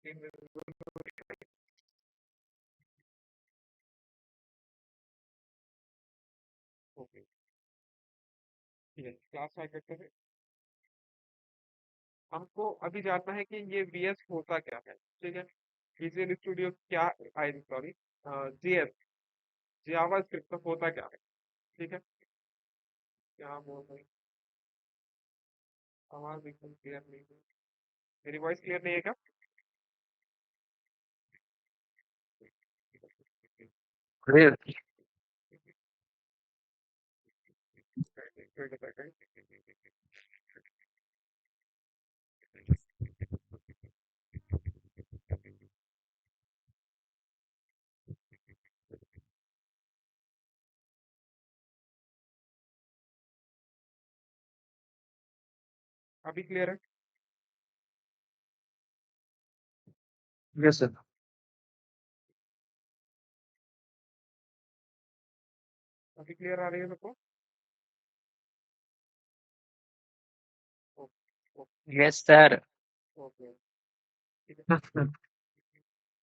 Okay, ठीक है, class five करते हैं। हमको अभी जानना है कि ये वीएस होता क्या है, ठीक है। विजुअल स्टूडियो क्या, आई सॉरी, जीएस, जावा स्क्रिप्ट का होता क्या है, ठीक है। क्या बोल रहे हैं? आवाज एकदम क्लियर नहीं है। मेरी वॉइस क्लियर नहीं है क्या? क्लियर। Wait a second. अभी क्लियर है? Yes sir. अभी क्लियर आ रही है सबको? Yes sir. ओके, ठीक है। अब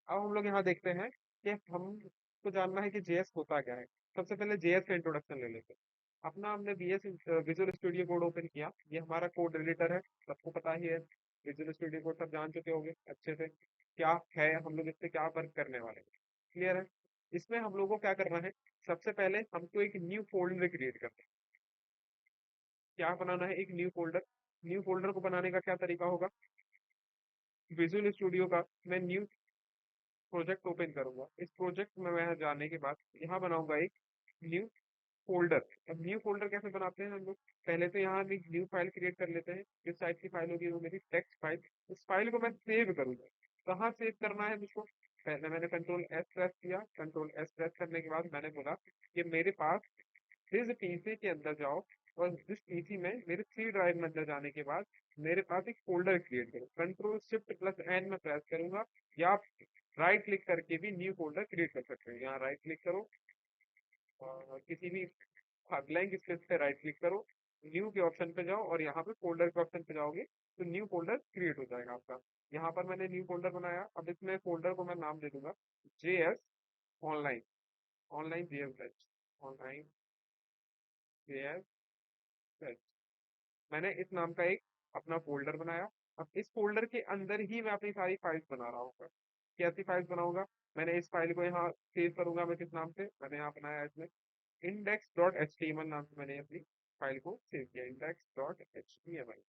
हम लोग यहाँ देखते हैं कि हमको जानना है कि जेएस होता क्या है। सबसे पहले जेएस का इंट्रोडक्शन ले लेते हैं। अपना हमने VS visual studio code open किया, ये हमारा कोड एडिटर है, सबको पता ही है। विजुअल स्टूडियो कोड सब जान चुके होंगे अच्छे से, क्या है, हम लोग इससे क्या वर्क करने वाले हैं, क्लियर है। इसमें हम लोगों को क्या करना है, सबसे पहले हमको एक न्यू फोल्डर क्रिएट करना है। क्या बनाना है, एक न्यू फोल्डर। न्यू फोल्डर को बनाने का क्या तरीका होगा, विजुअल स्टूडियो का मैं न्यू प्रोजेक्ट ओपन करूंगा। इस प्रोजेक्ट में मैं जाने के बाद यहाँ बनाऊंगा एक न्यू फोल्डर। अब न्यू फोल्डर कैसे बनाते हैं हम लोग, पहले तो यहाँ हम एक न्यू फाइल क्रिएट कर लेते हैं। किस टाइप की फाइल होगी, वो मेरी टेक्स्ट फाइल। उस फाइल को मैं सेव करूंगा। कहाँ सेव करना है मुझको, पहले मैंने कंट्रोल एस प्रेस किया। कंट्रोल एस प्रेस करने के बाद मैंने बोला कि मेरे पास इस पीसी के अंदर जाओ, और इस पीसी में मेरे सी ड्राइव में अंदर जाने के बाद मेरे पास एक फोल्डर क्रिएट करो। कंट्रोल शिफ्ट प्लस एन में प्रेस करूंगा, या आप राइट क्लिक करके भी न्यू फोल्डर क्रिएट कर सकते हैं। यहाँ राइट क्लिक करो और किसी भी ब्लैंक स्पेस पे राइट क्लिक करो, न्यू के ऑप्शन पे जाओ और यहाँ पे फोल्डर के ऑप्शन पे जाओगे तो न्यू फोल्डर क्रिएट हो जाएगा आपका। यहाँ पर मैंने न्यू फोल्डर बनाया। अब इसमें फोल्डर को मैं नाम दे दूंगा JS online, online JS batch, online JS batch. मैंने इस नाम का एक अपना फोल्डर बनाया। अब इस फोल्डर के अंदर ही मैं अपनी सारी फाइल्स बना रहा हूँ। कैसी फाइल्स बनाऊंगा, मैंने इस फाइल को यहाँ सेव करूंगा। मैं किस नाम से, मैंने यहाँ बनाया इसमें index dot H T M L नाम से मैंने अपनी फाइल को सेव किया। Index dot H T M L,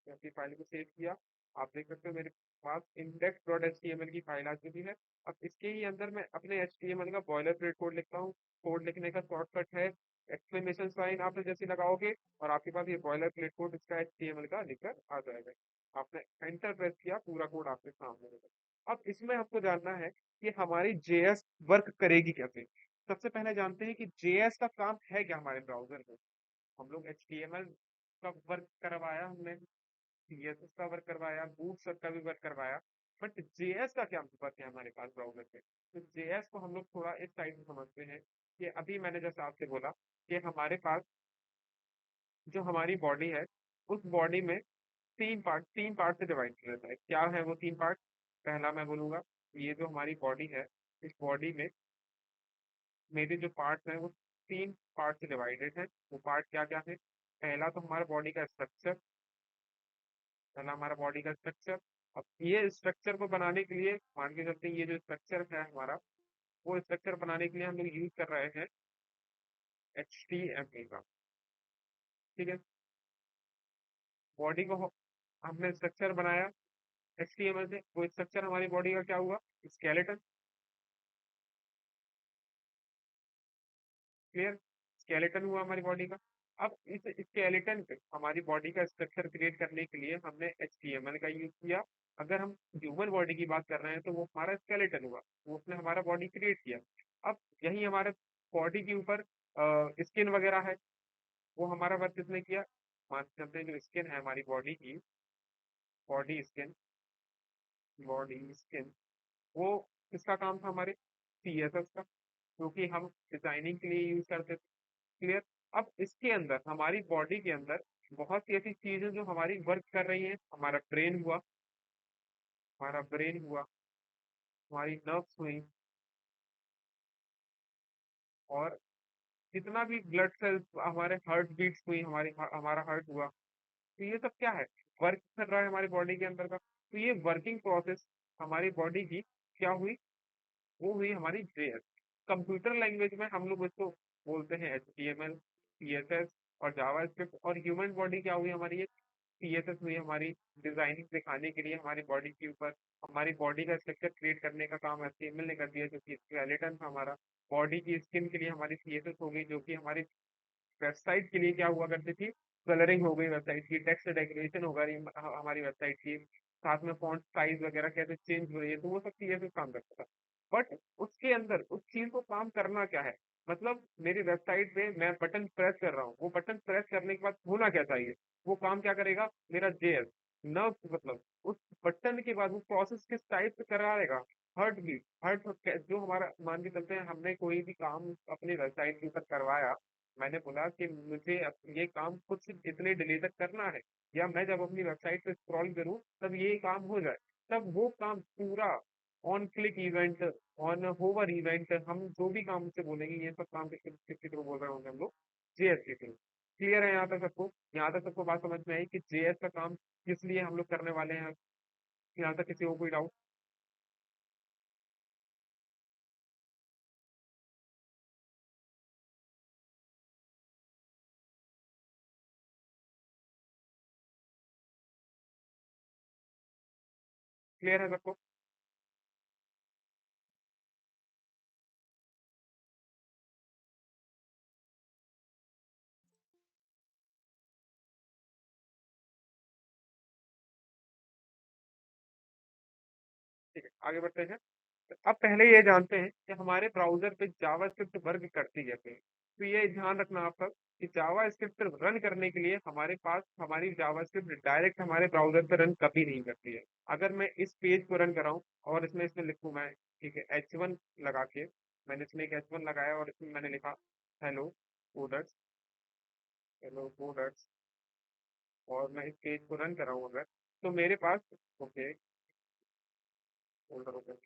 अपनी फाइल को सेव किया। आप देख सकते हो मेरे पास index dot H T M L की फाइल आ चुकी है। अब इसके ही अंदर मैं अपने एच टी एम एल का बॉयलर प्लेट कोड लिखता हूँ। कोड लिखने का शॉर्टकट है एक्सक्लेमेशन साइन, आपने जैसे लगाओगे और आपके पास ये बॉयलर प्लेट कोड इसका एच टी एम एल का लिखकर आ जाएगा। आपने एंटर प्रेस किया, पूरा कोड आपके सामने होगा। अब इसमें हमको जानना है कि हमारी जेएस वर्क करेगी कैसे। सबसे पहले जानते हैं कि जेएस का काम है क्या हमारे ब्राउजर में। हम लोग HTML का वर्क करवाया हमने, CSS का वर्क करवाया, बूटस्ट्रैप का भी वर्क करवाया, बट JS का क्या वर्क है हमारे पास ब्राउजर पे। तो JS को हम लोग थोड़ा इस टाइप से समझते हैं कि अभी मैंने जैसा आपसे बोला कि हमारे पास जो हमारी बॉडी है, उस बॉडी में तीन पार्ट से डिवाइड किया जाता है। क्या है वो तीन पार्ट, पहला मैं बोलूंगा, ये जो हमारी बॉडी है, इस बॉडी में मेरे जो पार्ट्स हैं वो तीन पार्ट से डिवाइडेड है। वो पार्ट क्या क्या है, पहला तो हमारा बॉडी का स्ट्रक्चर, पहला हमारा बॉडी का स्ट्रक्चर। अब ये स्ट्रक्चर को बनाने के लिए मान के चलते हैं, ये जो स्ट्रक्चर है हमारा, वो स्ट्रक्चर बनाने के लिए हम लोग यूज कर रहे हैं HTML का, ठीक है। बॉडी को हमने स्ट्रक्चर बनाया HTML से, वो स्ट्रक्चर हमारी बॉडी का क्या हुआ, स्केलेटन, क्लियर। स्केलेटन हुआ हमारी बॉडी का। अब इस स्केलेटन पे हमारी बॉडी का स्ट्रक्चर क्रिएट करने के लिए हमने HTML का यूज किया। अगर हम ह्यूमन बॉडी की बात कर रहे हैं तो वो हमारा स्केलेटन हुआ, वो उसने हमारा बॉडी क्रिएट किया। अब यही हमारे बॉडी के ऊपर स्किन वगैरह है, वो हमारा वर्क किसने किया। मान के चलते हैं जो स्किन है हमारी बॉडी की, बॉडी स्किन, बॉडी स्किन, वो किसका काम था, हमारे CSS का, क्योंकि हम डिजाइनिंग के लिए यूज करते थे, क्लियर। अब इसके अंदर हमारी बॉडी के अंदर बहुत सी ऐसी चीजें जो हमारी वर्क कर रही हैं। हमारा ब्रेन हुआ, हमारा ब्रेन हुआ, हमारी नर्व्स हुई, और जितना भी ब्लड सेल्स, हमारे हार्ट बीट्स हुई, हमारी हमारा हार्ट हुआ। तो ये सब क्या है, वर्क कर रहा है हमारी बॉडी के अंदर का। तो ये वर्किंग प्रोसेस हमारी बॉडी की क्या हुई, वो हुई हमारी जेएस। कंप्यूटर लैंग्वेज में हम लोग इसको बोलते हैं HTML, CSS और जावास्क्रिप्ट। और ह्यूमन बॉडी क्या हुई हमारी, ये CSS हुई हमारी, डिजाइनिंग दिखाने के लिए हमारी बॉडी के ऊपर, हमारी बॉडी का स्ट्रक्चर क्रिएट करने का काम HTML ने कर दिया, जो कि स्केलेटन था हमारा। बॉडी की स्किन के लिए हमारी CSS हो गई, जो कि हमारी वेबसाइट के लिए क्या हुआ करती थी, कलरिंग हो गई वेबसाइट की, टेक्स्ट डेकोरेशन हो गई हमारी वेबसाइट की, साथ में फॉन्ट साइज वगैरह कैसे चेंज हो रही है, तो वो सब चीजें काम करता था। बट उसके अंदर उस चीज को काम करना क्या है, मतलब मेरी वेबसाइट पे मैं बटन प्रेस कर रहा हूँ, वो बटन प्रेस करने के बाद होना क्या चाहिए, वो काम क्या करेगा मेरा जेएस नर्व, मतलब उस बटन के बाद वो प्रोसेस किस टाइप से कराएगा, हर्ट बीट, हर्ट जो हमारा, मान के चलते हैं हमने कोई भी काम अपनी वेबसाइट के ऊपर करवाया, मैंने बोला कि मुझे ये काम खुद से इतने डिले तक करना है, या मैं जब अपनी वेबसाइट पे स्क्रॉल करूं तब ये काम हो जाए, तब वो काम पूरा on click event, on hover event, हम जो भी काम से बोलेंगे ये सब काम किसके थ्रू बोल रहे होंगे हम लोग, जेएस के थ्रू। क्लियर है यहाँ तक सबको, यहाँ तक सबको बात समझ में आई कि जेएस का काम किस लिए हम लोग करने वाले हैं। यहाँ तक किसी को कोई डाउट? क्लियर है सबको? ठीक है, आगे बढ़ते हैं। तो अब पहले ये जानते हैं कि हमारे ब्राउजर पे जावास्क्रिप्ट वर्क करती कैसे है। तो ये ध्यान रखना आप सब कि जावास्क्रिप्ट रन करने के लिए हमारे पास हमारी जावास्क्रिप्ट डायरेक्ट हमारे ब्राउजर पे रन कभी नहीं करती है। अगर मैं इस पेज को रन कराऊं और इसमें लिखूं मैं, ठीक है, H1 लगा के, मैंने इसमें एक H1 लगाया और इसमें मैंने लिखा हेलो कोडर्स, हेलो कोडर्स, और मैं इस पेज को रन कराऊं अगर, तो मेरे पास, ओके, फोल्डर ओपन,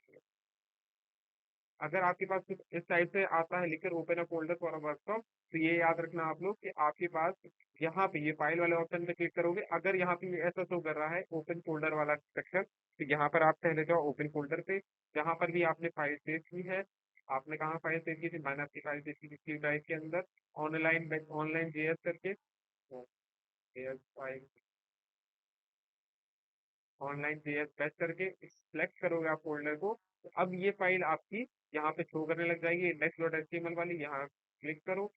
अगर आपके पास कुछ इस टाइप से आता है लिखकर open a folder for a work from, तो ये याद रखना आप लोग कि आपके पास यहाँ पे ये फाइल वाले ऑप्शन पे क्लिक करोगे, अगर यहाँ पे ऐसा शो कर रहा है ओपन फोल्डर वाला सेक्शन, तो यहाँ पर आप पहले जाओ ओपन फोल्डर पे, जहाँ पर भी आपने फाइल सेव की है। आपने कहाँ फाइल सेव की थी, मैंने आपकी फाइल सेव की थी ड्राइव के अंदर, ऑनलाइन जेएस करके, फाइल ऑनलाइन जेएस बैच करके सिलेक्ट करोगे आप फोल्डर को, तो अब ये फाइल आपकी यहाँ पे शो करने लग जाएगी index.html वाली, यहाँ क्लिक करो।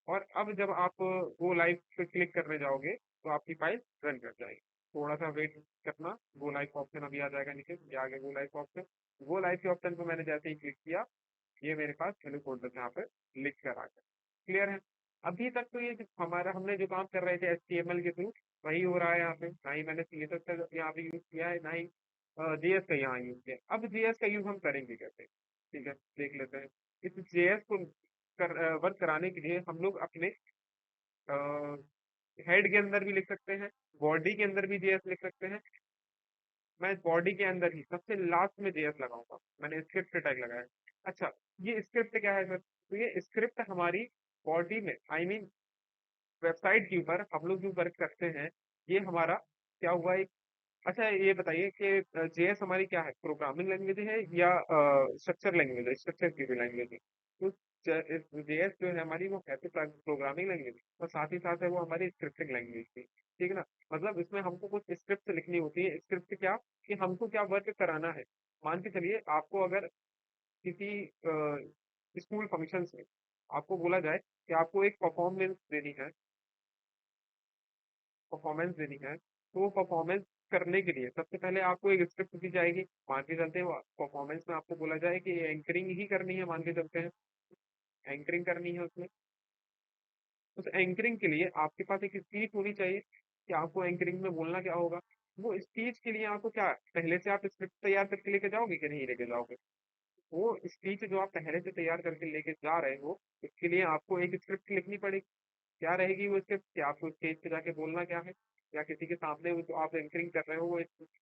और अब जब आप गो लाइव पे क्लिक करने जाओगे तो आपकी फाइल रन कर जाएगी। थोड़ा सा वेट करना, गो लाइव का ऑप्शन अभी आ जाएगा नीचे, ये आ गया गो लाइव का ऑप्शन। गो लाइव के ऑप्शन को मैंने जैसे ही क्लिक किया, ये मेरे पास हेलो फोल्डर यहाँ पे लिख कर आ गया। क्लियर है? अभी तक तो ये हमारा हमने जो काम कर रहे थे HTML के थ्रू वही हो रहा है यहाँ पे, ना ही मैंने CSS का यहाँ पे यूज किया है, ना ही JS का यहाँ यूज किया है। अब JS का यूज हम करेंगे कैसे, ठीक है, देख लेते हैं। इस JS को वर्क कराने के लिए हम लोग अपने हेड के अंदर भी लिख सकते हैं, बॉडी के अंदर भी JS लिख सकते हैं। मैं बॉडी के अंदर ही सबसे लास्ट में JS लगाऊंगा, मैंने स्क्रिप्ट टैग लगाया। अच्छा, ये स्क्रिप्ट क्या है सर, तो ये स्क्रिप्ट हमारी बॉडी में, आई मीन वेबसाइट के ऊपर हम लोग जो वर्क करते हैं, ये हमारा क्या हुआ एक, अच्छा ये बताइए कि जेएस हमारी क्या है, प्रोग्रामिंग लैंग्वेज है या स्ट्रक्चर लैंग्वेज है, स्ट्रक्चर की लैंग्वेज है? तो जेएस जो है हमारी, वो है तो प्रोग्रामिंग लैंग्वेज, और साथ ही साथ है वो हमारी स्क्रिप्टिंग लैंग्वेज थी, ठीक है ना। मतलब इसमें हमको कुछ स्क्रिप्ट लिखनी होती है, स्क्रिप्ट क्या, कि हमको क्या वर्क कराना है। मान के चलिए आपको अगर किसी स्कूल फंक्शन में आपको बोला जाए कि आपको एक परफॉर्मेंस देनी है, तो वो परफॉर्मेंस करने के लिए सबसे पहले आपको एक स्क्रिप्ट दी जाएगी। मान के चलते हैं परफॉर्मेंस में आपको बोला जाए कि एंकरिंग ही करनी है, मान के चलते हैं एंकरिंग करनी है उसमें। उस एंकरिंग के लिए आपके पास एक स्पीच होनी चाहिए कि आपको एंकरिंग में बोलना क्या होगा। वो स्पीच के लिए आपको क्या, पहले से आप स्क्रिप्ट तैयार करके लेके जाओगे कि नहीं लेके जाओगे? वो स्पीच जो आप पहले से तैयार करके लेके जा रहे हो, उसके लिए आपको एक स्क्रिप्ट लिखनी पड़ेगी। क्या रहेगी वो स्क्रिप्ट, कि आपको स्टेज पे जाके बोलना क्या है, या किसी के सामने वो जो आप एंकरिंग कर रहे हो वो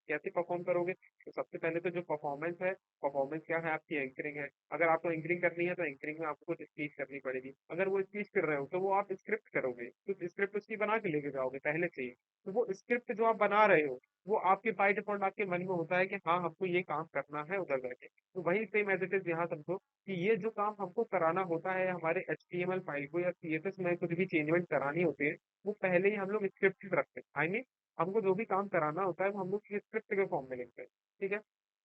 कैसे परफॉर्म करोगे? तो सबसे पहले तो जो परफॉर्मेंस है, परफॉर्मेंस क्या है आपकी एंकरिंग है। अगर आपको एंकरिंग करनी है तो एंकरिंग में आपको कुछ स्पीच करनी पड़ेगी। अगर वो स्पीच कर रहे हो तो वो आप स्क्रिप्ट करोगे, तो स्क्रिप्ट उसकी बना के लेके जाओगे पहले से ही। तो वो स्क्रिप्ट जो आप बना रहे हो वो आपके बाय डिफॉल्ट आपके मन में होता है कि हाँ हमको ये काम करना है उधर जाके। तो वही सेम एज इट इज यहाँ समझो कि ये जो काम हमको कराना होता है हमारे HTML फाइल को या CSS में कुछ भी चेंजमेंट करानी होती है, वो पहले ही हम लोग स्क्रिप्ट रखते हैं। आई मीन हमको जो भी काम कराना होता है वो हम लोग स्क्रिप्ट के फॉर्म में लिखते हैं। ठीक है,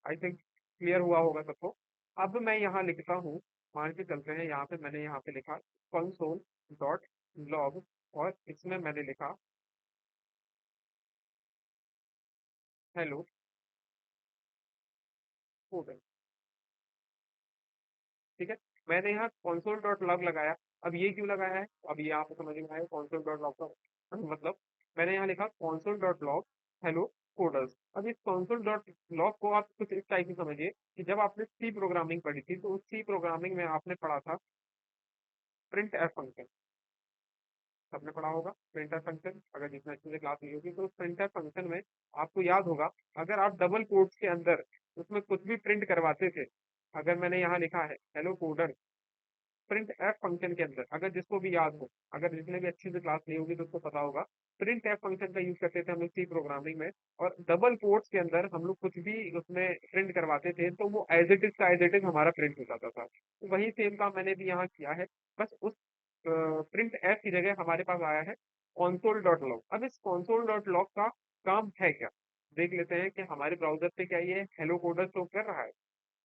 आई थिंक क्लियर हुआ होगा सबको। अब मैं यहाँ लिखता हूँ, मान के चलते हैं यहाँ पे मैंने यहाँ पे लिखा कंसोल डॉट लॉग, और इसमें मैंने लिखा हेलो कोड। ठीक है, मैंने यहाँ console डॉट लॉग लगाया। अब ये क्यों लगाया है, अब ये आपको समझ में आया console डॉट लॉग का मतलब। मैंने यहाँ लिखा console dot log hello coders. अब इस console डॉट लॉग को आप कुछ इस टाइप से समझिए कि जब आपने सी प्रोग्रामिंग पढ़ी थी तो उस सी प्रोग्रामिंग में आपने पढ़ा था प्रिंट एफ फंक्शन। सबने पढ़ा होगा प्रिंट एफ फंक्शन, अगर जिसने अच्छे से क्लास ली होगी तो उस प्रिंट एफ फंक्शन में आपको याद होगा, अगर आप डबल कोट्स के अंदर उसमें कुछ भी प्रिंट करवाते थे। अगर मैंने यहाँ लिखा है hello coder, print F function के अंदर, अगर जिसको भी याद हो, अगर जिसने भी अच्छी से क्लास ली होगी तो उसको पता होगा, प्रिंट एफ फंक्शन का यूज करते थे हम लोग सी प्रोग्रामिंग में। और डबल कोट्स के अंदर हम लोग कुछ भी उसमें प्रिंट करवाते थे तो वो एज इट इज का एज इट इज हमारा प्रिंट हो जाता था। तो वही सेम काम मैंने भी यहाँ किया है, बस उस प्रिंट एफ की जगह हमारे पास आया है console डॉट लॉग। अब इस console डॉट लॉग का काम है क्या, देख लेते हैं कि हमारे ब्राउजर पे क्या ये हेलो कोडर शो कर रहा है।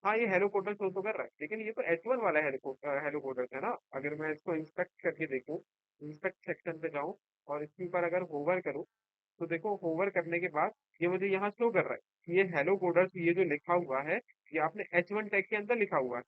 हाँ ये हेलो कोडर शो तो कर रहा है, लेकिन ये तो H1 वाला हेलो कोडर है ना। अगर मैं इसको इंस्पेक्ट करके देखूं, इंस्पेक्ट सेक्शन पे जाऊं और इसके ऊपर अगर होवर करूं, तो देखो होवर करने के बाद ये मुझे यहाँ शो कर रहा है कि ये हेलो कोडर्स, ये जो लिखा हुआ है ये आपने H1 टैग के अंदर लिखा हुआ है।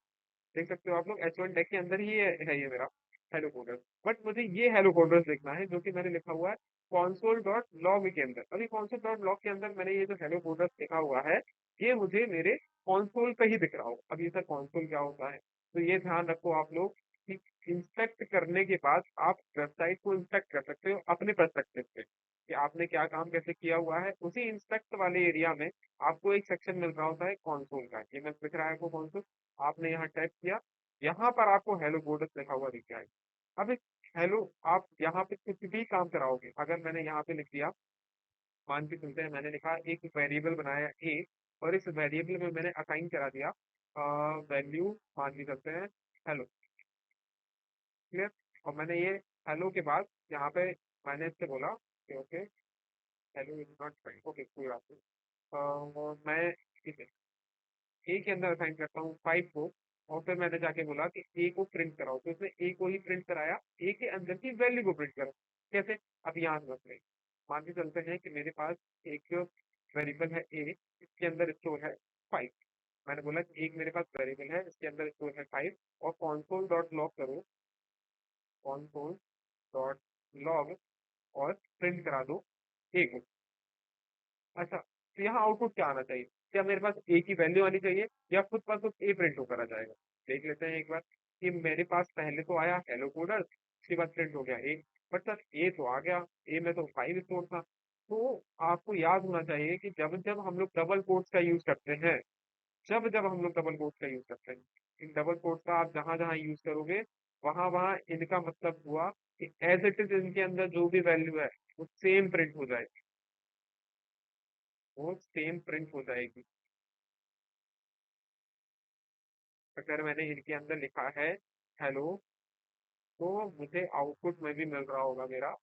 देख सकते हो आप लोग H1 टैग के अंदर ही है ये मेरा हेलो कोडर्स। बट मुझे ये हेलो कोडर्स देखना है जो कि मैंने लिखा हुआ है console डॉट लॉग के अंदर। अभी console डॉट लॉग के अंदर मैंने ये जो हेलो कोडर्स लिखा हुआ है ये मुझे मेरे console पे ही दिख रहा हो। अब ये सर console क्या होता है, तो ये ध्यान रखो आप लोग कि इंस्पेक्ट करने के बाद आप वेबसाइट को इंस्पेक्ट कर सकते हो अपने पर्सपेक्टिव से कि आपने क्या काम कैसे किया हुआ है। उसी इंस्पेक्ट वाले एरिया में आपको एक सेक्शन मिल रहा होता है console का, ये मैं दिख रहा है आपको console। आपने यहाँ टाइप किया, यहाँ पर आपको हेलो कोडर्स लिखा हुआ दिख जाएगा। अब इस हेलो, आप यहाँ पे कुछ भी काम कराओगे, अगर मैंने यहाँ पे लिख दिया, मान के चलते हैं मैंने लिखा एक वेरिएबल बनाया ए, और इस वेरिएबल में मैंने असाइन करा दिया वैल्यू, मान के चलते हैं हेलो। क्लियर, और मैंने ये हेलो के बाद यहाँ पे मैंने इससे बोला कि okay hello is not fine, okay कोई बात नहीं। मैं ठीक है ए के अंदर असाइन करता हूँ 5 को, और फिर मैंने जाके बोला कि ए को प्रिंट कराओ, तो उसने ए को ही प्रिंट कराया, ए के अंदर की वैल्यू को प्रिंट करो। कैसे, अब यहाँ समझ में, मान के चलते हैं कि मेरे पास एक वेरिएबल है ए, इसके अंदर स्टोर है 5। मैंने बोला कि एक मेरे पास वेरिएबल है इसके अंदर स्टोर है 5, और कॉन्सोल डॉट लॉग करो, कॉन्सोल डॉट लॉग, और प्रिंट करा दो ए को। अच्छा, तो यहाँ आउटपुट क्या आना चाहिए, क्या मेरे पास ए की वैल्यू आनी चाहिए या खुद पर खुद ए प्रिंट होकर आ जाएगा। देख लेते हैं एक बार कि मेरे पास पहले तो आया हेलो कोडर, उसके बाद प्रिंट हो गया ए। बट सर ए तो आ गया, ए में तो 5 स्टोर था। तो आपको याद होना चाहिए कि जब जब हम लोग डबल कोट्स का यूज करते हैं, जब जब हम लोग डबल कोट्स का यूज करते हैं, इन डबल कोट्स का आप जहां जहां यूज करोगे वहां वहां इनका मतलब हुआ कि एज इट इज इनके अंदर जो भी वैल्यू है वो सेम प्रिंट हो जाएगी, वो सेम प्रिंट हो जाएगी। अगर मैंने इनके अंदर लिखा है हेलो, तो मुझे आउटपुट में भी मिल रहा होगा मेरा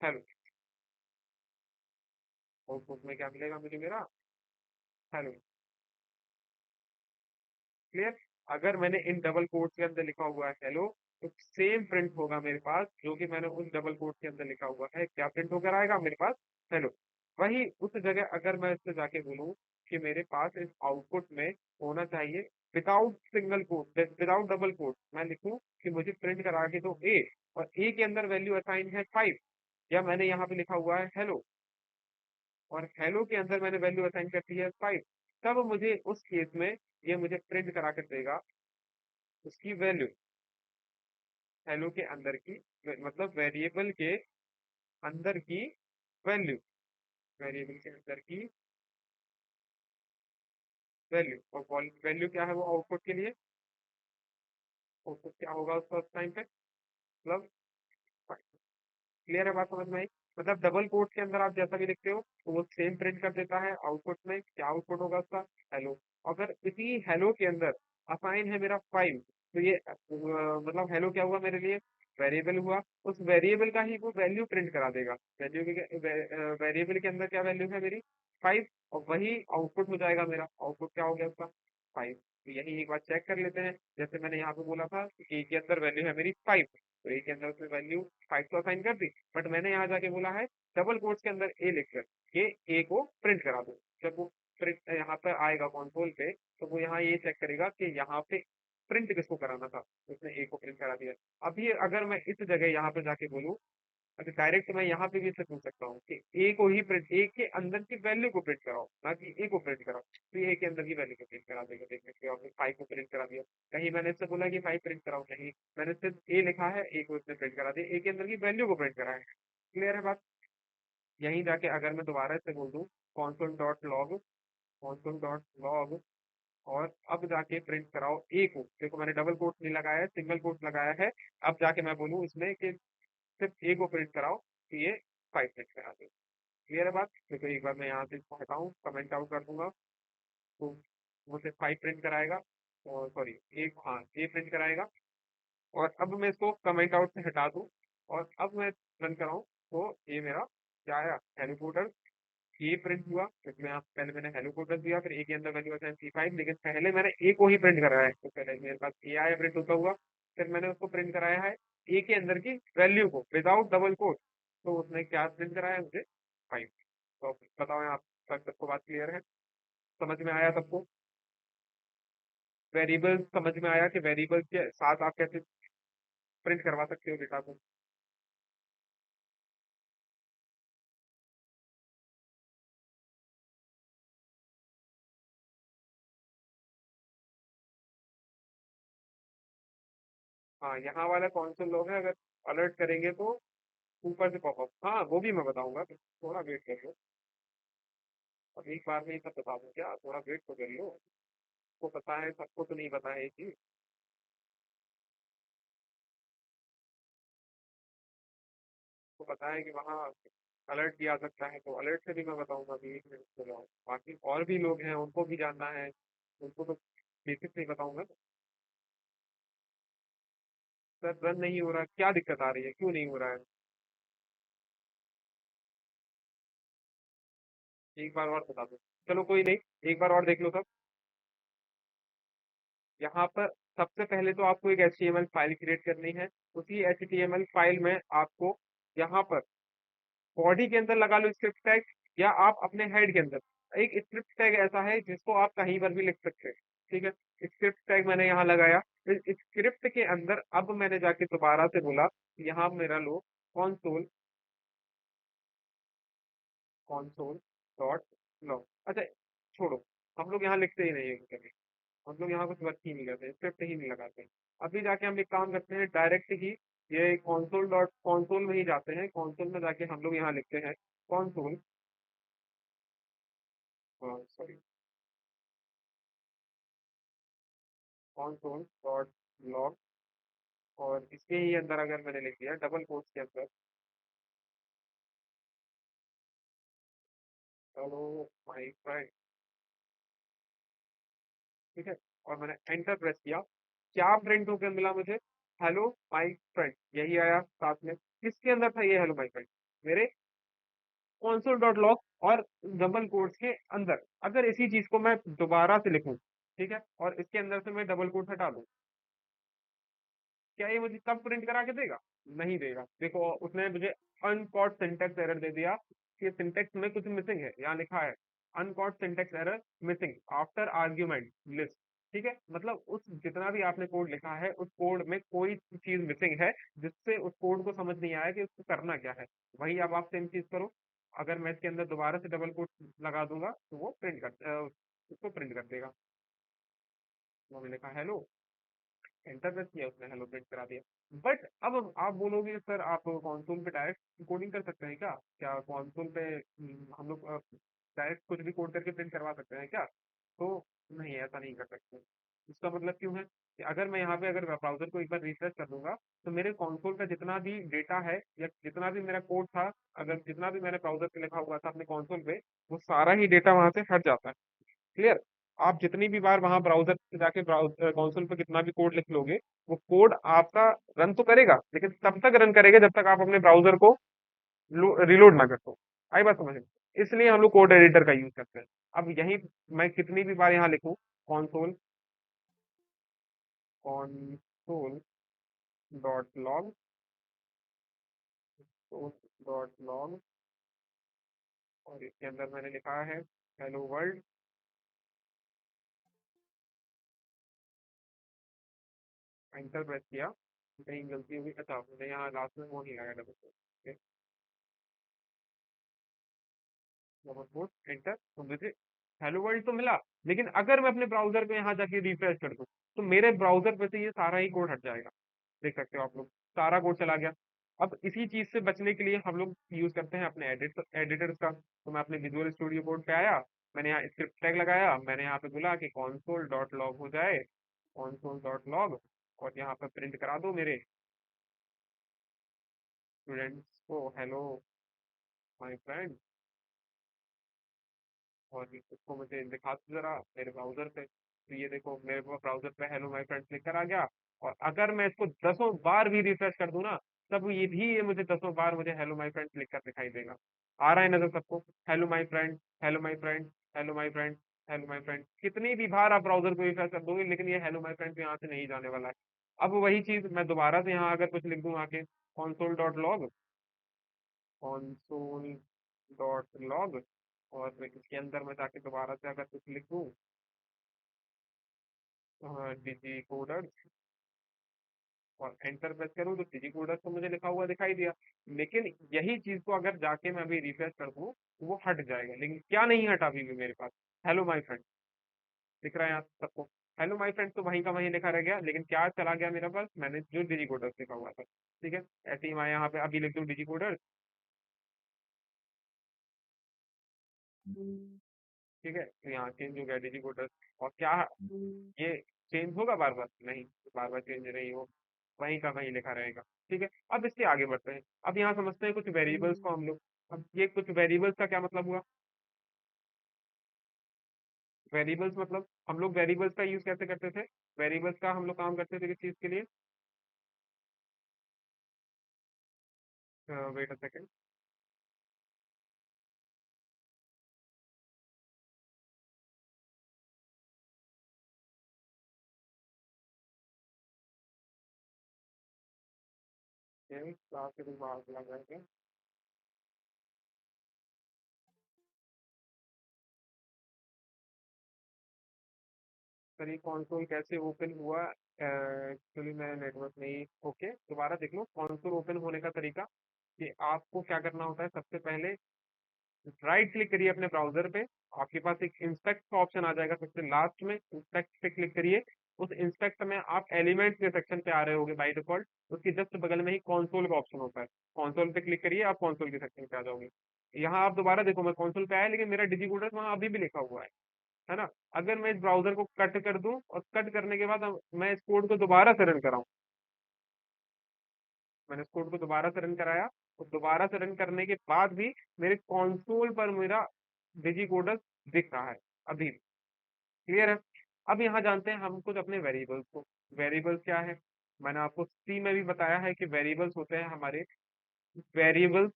हेलो। आउटपुट में क्या मिलेगा मुझे, मेरा हेलो। क्लियर, अगर मैंने इन डबल कोट्स के अंदर लिखा हुआ है हेलो, तो सेम प्रिंट होगा मेरे पास जो कि मैंने उस डबल कोट्स के अंदर लिखा हुआ है, क्या प्रिंट होकर आएगा मेरे पास हेलो। वही उस जगह अगर मैं इससे जाके बोलूँ कि मेरे पास इस आउटपुट में होना चाहिए without single quote, without double quote, मैं लिखूं कि मुझे प्रिंट करा के दो ए, और ए के अंदर वैल्यू असाइन है 5, या मैंने यहाँ पे लिखा हुआ है हेलो, और हेलो के अंदर मैंने वैल्यू असाइन कर दी है 5, तब मुझे उस केस में ये मुझे प्रिंट करा कर देगा उसकी वैल्यू, हेलो के अंदर की, मतलब वेरिएबल के अंदर की वैल्यू। वेरिएबल के अंदर की वैल्यू, और वैल्यू क्या है वो आउटपुट के लिए, आउटपुट क्या होगा उसका उस टाइम पे, मतलब क्लियर है बात समझ में आई। मतलब डबल कोट के अंदर आप जैसा भी लिखते हो तो वो सेम प्रिंट कर देता है आउटपुट में, क्या आउटपुट होगा उसका, हेलो। अगर इसी हेलो के अंदर असाइन है मेरा 5, तो ये मतलब हेलो क्या हुआ मेरे लिए, वेरिएबल हुआ। उस वेरिएबल का ही वो वैल्यू प्रिंट करा देगा। वैल्यू के वेरिएबल के अंदर क्या वैल्यू है मेरी, 5, और वही आउटपुट हो जाएगा मेरा, आउटपुट क्या हो गया उसका, 5। तो यही एक बार चेक कर लेते हैं, जैसे मैंने यहाँ पे बोला था कि ए के अंदर वैल्यू है मेरी 5, तो ए के अंदर उसमें वैल्यू 5 तो असाइन कर दी, बट मैंने यहाँ जाके बोला है डबल कोट्स के अंदर ए लिखकर के ए को प्रिंट करा दो। जब वो प्रिंट यहाँ पर आएगा कंसोल पे, तो वो यहाँ ये चेक करेगा कि यहाँ पे प्रिंट किसको कराना था, उसने ए को प्रिंट करा दिया। अभी अगर मैं इस जगह यहाँ पे जाके बोलूँ, अगर डायरेक्ट मैं यहाँ पे भी इसे पूछ सकता हूँ कि ए को ही प्रिंट, ए के अंदर की वैल्यू को प्रिंट कराओ, ना कि ए को प्रिंट कराओ, तो ए के अंदर की वैल्यू को प्रिंट करा देगा। देख सकते हो आपने 5 को प्रिंट करा दिया। कहीं मैंने इससे बोला कि 5 प्रिंट कराओ, नहीं, मैंने सिर्फ ए लिखा है, ए को इसने प्रिंट करा दिया, ए के अंदर की वैल्यू को प्रिंट कराया है। क्लियर है बात। यहीं जाके अगर मैं दोबारा से बोल दूं console dot log, console dot log, और अब जाके प्रिंट कराओ ए को, देखो मैंने डबल कोट नहीं लगाया है, सिंगल कोट लगाया है। अब जाके मैं बोलूँ इसमें कि सिर्फ ए को प्रिंट कराओ, तो ये 5 प्रिंट करा दे। क्लियर है बात। देखो एक बार मैं यहाँ से इसको हटाऊँ, कमेंट आउट कर दूंगा, तो वो सिर्फ 5 प्रिंट कराएगा, और सॉरी एक, हाँ ए प्रिंट कराएगा। और अब मैं इसको कमेंट आउट से हटा दूँ, और अब मैं रन कराऊँ, तो ये मेरा क्या आया, हेलीकॉप्टर, ये प्रिंट हुआ, क्योंकि मैं पहले मैंने हेलो कोड रख दिया, फिर ए के अंदर वैल्यू असाइन C5, लेकिन पहले मैंने ए को ही प्रिंट कराया है, तो पहले मेरे पास ए आया प्रिंट होता हुआ, फिर मैंने उसको प्रिंट कराया है ए के अंदर की वैल्यू को विदाउट डबल कोड, तो उसने क्या प्रिंट कराया है मुझे, 5। तो अब बताओ आप तक सबको बात क्लियर है, समझ में आया सबको। वेरिएबल समझ में आया कि वेरिएबल के साथ आप कैसे प्रिंट करवा सकते हो डेटा को। हाँ यहाँ वाला कौन सा लोग है, अगर अलर्ट करेंगे तो ऊपर से पॉपअप, हाँ वो भी मैं बताऊंगा, थोड़ा वेट कर लो। अब एक बार में ही सब बता दूं क्या, थोड़ा वेट तो कर लो। को पता है, सबको तो नहीं पता है ये चीज। को पता है कि वहाँ अलर्ट किया जा सकता है, तो अलर्ट से भी मैं बताऊंगा अभी, 1 मिनट से जाओ। बाकी और भी लोग हैं, उनको भी जानना है, उनको तो बेसिक नहीं बताऊंगा। सर रन नहीं हो रहा, क्या दिक्कत आ रही है, क्यों नहीं हो रहा है, एक बार और बता दो। चलो कोई नहीं, एक बार और देख लो सब। यहाँ पर सबसे पहले तो आपको एक HTML फाइल क्रिएट करनी है। उसी HTML फाइल में आपको यहाँ पर बॉडी के अंदर लगा लो स्क्रिप्ट टैग, या आप अपने हेड के अंदर एक स्क्रिप्ट टैग ऐसा है जिसको आप कहीं पर भी लिख सकते हैं। ठीक है, स्क्रिप्ट टैग मैंने यहाँ लगाया। इस स्क्रिप्ट के अंदर अब मैंने जाके दोबारा से बोला, यहाँ मेरा लो कॉन्सोल, कॉन्सोल डॉट लॉग। अच्छा छोड़ो, हम लोग यहाँ लिखते ही नहीं है कभी, हम लोग यहाँ कुछ वर्क ही नहीं करते, स्क्रिप्ट ही नहीं लगाते। अभी जाके हम एक काम करते हैं, डायरेक्ट ही ये कॉन्सोल में ही जाते हैं, कॉन्सोल में जाके हम लोग यहाँ लिखते हैं console, sorry, console dot log, और इसके ही अंदर अगर मैंने लिख दिया डबल कोट्स के अंदर, हेलो माय फ्रेंड, ठीक है, और मैंने एंटर प्रेस किया, क्या प्रिंट होकर मिला मुझे, हेलो माय फ्रेंड, यही आया साथ में। किसके अंदर था ये हेलो माय फ्रेंड, मेरे कॉन्सोल डॉट लॉग और डबल कोट्स के अंदर। अगर इसी चीज को मैं दोबारा से लिखूं, ठीक है, और इसके अंदर से मैं डबल कोट हटा दूं, क्या ये मुझे तब प्रिंट करा के देगा, नहीं देगा। देखो उसने मुझे अनकॉट सिंटेक्स एरर दे दिया कि सिंटेक्स में कुछ मिसिंग है, यहाँ लिखा है uncaught syntax error missing after argument list. ठीक है, मतलब उस जितना भी आपने कोड लिखा है उस कोड में कोई चीज मिसिंग है, जिससे उस कोड को समझ नहीं आया कि उसको करना क्या है। वही अब आप सेम चीज करो, अगर मैं इसके अंदर दोबारा से डबल कोट लगा दूंगा तो वो उसको प्रिंट कर देगा। तो मैंने लिखा हेलो, एंटर प्रेस किया, उसने हेलो प्रिंट करा दिया। बट अब आप बोलोगे सर आप कंसोल पे डायरेक्ट कोडिंग कर सकते हैं क्या? क्या कंसोल पे हम लोग डायरेक्ट कुछ भी कोड करके प्रिंट करवा सकते हैं क्या? तो नहीं, ऐसा नहीं कर सकते। इसका मतलब क्यों है कि अगर मैं यहाँ पे अगर ब्राउजर को एक बार रिफ्रेश कर दूंगा, तो मेरे कंसोल का जितना भी डेटा है या जितना भी मेरा कोड था, अगर जितना भी मैंने ब्राउजर पे लिखा हुआ था अपने कंसोल पे, वो सारा ही डेटा वहां से हट जाता है। क्लियर? आप जितनी भी बार वहां ब्राउजर पे जाके ब्राउजर कंसोल पे कितना भी कोड लिख लोगे, वो कोड आपका रन तो करेगा, लेकिन तब तक रन करेगा जब तक आप अपने ब्राउजर को रिलोड ना कर दो। आई बात समझ में? इसलिए हम लोग कोड एडिटर का यूज करते हैं। अब यही मैं कितनी भी बार यहाँ लिखूं, console console dot log, dot log, और इसके अंदर मैंने लिखा है हेलो वर्ल्ड, एंटर प्रेस किया, कहीं गलती होगी, अच्छा मैंने यहाँ लास्ट में वो नहीं लगाया डबल, डबल कोट एंटर, तो मुझे हेलो वर्ल्ड तो मिला। लेकिन अगर मैं अपने ब्राउजर पे यहाँ जाके रिफ्रेश कर दूं, तो मेरे ब्राउजर पे से ये सारा ही कोड हट जाएगा। देख सकते हो आप लोग, सारा कोड चला गया। अब इसी चीज से बचने के लिए हम लोग यूज करते हैं अपने एडिटर्स का। तो मैं अपने विजुअल स्टूडियो कोड पे आया, मैंने यहाँ स्क्रिप्ट टैग लगाया, मैंने यहाँ पे बोला कि कॉन्सोल डॉट लॉग हो जाए, कॉन्सोल डॉट लॉग, और यहाँ पे प्रिंट करा दो मेरे स्टूडेंट्स को हेलो माय फ्रेंड, और इसको मुझे दिखा दो जरा मेरे ब्राउजर पे। तो ये देखो मेरे को ब्राउजर पे हेलो माय फ्रेंड्स लिख कर आ गया। और अगर मैं इसको दसों बार भी रिफ्रेश कर दूं ना, तब ये भी, ये मुझे दसों बार मुझे हेलो माय फ्रेंड्स लिख कर दिखाई देगा। आ रहा है नजर सबको? Hello my friend, hello my friend, hello my friend, hello my friend, कितनी भी बार आप ब्राउजर को रिफ्रेश कर दोगे, लेकिन ये हेलो माय फ्रेंड्स यहाँ से नहीं जाने वाला है। अब वही चीज मैं दोबारा से यहाँ अगर कुछ लिख दूं आके, console dot log, console dot log, और इसके अंदर मैं जाके दोबारा से अगर कुछ लिख दूं, डिजी कोडर, और एंटर प्रेस करूं, तो डिजी कोडर तो मुझे लिखा हुआ दिखाई दिया। लेकिन यही चीज को अगर जाके मैं अभी रिफ्रेश कर दूं, तो वो हट जाएगा। लेकिन क्या नहीं हटा अभी भी मेरे पास? हेलो माय फ्रेंड दिख रहा है यहाँ सबको। हेलो माय फ्रेंड तो वहीं का वहीं लिखा रह गया, लेकिन क्या चला गया मेरे पास? मैंने जो डिजी कोडर लिखा हुआ था। ठीक है, ऐसे ही मैं यहाँ पे अभी लिख दूं डिजी कोडर, ठीक है, तो यहाँ चेंज हो गया डिजी कोडर। और क्या ये चेंज होगा बार बार? नहीं, बार बार चेंज नहीं हो, वहीं का वहीं लिखा रहेगा। ठीक है, अब इससे आगे बढ़ते हैं। अब यहाँ समझते हैं कुछ वेरिएबल्स को हम लोग। अब ये कुछ वेरिएबल्स का क्या मतलब हुआ? वेरिएबल्स मतलब हम लोग वेरिएबल्स का यूज कैसे करते थे? वेरिएबल्स का हम लोग काम करते थे किस चीज के लिए? वेट अ सेकंड, क्लास के बाहर चला जाएगा। सर ये कंसोल कैसे ओपन हुआ? एक्चुअली मैं नेटवर्क नहीं, ओके दोबारा देख लो। कंसोल ओपन होने का तरीका, कि आपको क्या करना होता है, सबसे पहले राइट क्लिक करिए अपने ब्राउजर पे, आपके पास एक इंस्पेक्ट का ऑप्शन आ जाएगा सबसे लास्ट में, इंस्पेक्ट पे क्लिक करिए। उस इंस्पेक्ट में आप एलिमेंट्स के सेक्शन पे आ रहे होगे बाय डिफॉल्ट, उसके जस्ट बगल में ही कंसोल का ऑप्शन होता है, कंसोल पे क्लिक करिए, आप कंसोल के सेक्शन पे आ जाओगे। यहाँ आप दोबारा देखो, मैं कंसोल पे आया, लेकिन मेरा डिजीकोडर वहाँ अभी भी लिखा हुआ है ना? अगर मैं इस ब्राउजर को कट कर दूं, और कट करने के बाद मैं इस कोड को दोबारा से रन कराऊं, मैंने इस कोड को दोबारा से रन कराया, और दोबारा से रन करने के बाद भी मेरे कंसोल पर मेरा डिजी कोडर दिख रहा है अभी। क्लियर है? अब यहाँ जानते हैं हम कुछ अपने वेरिएबल्स को। वेरिएबल्स क्या है? मैंने आपको सी में भी बताया है कि वेरिएबल्स होते हैं हमारे, वेरिएबल्स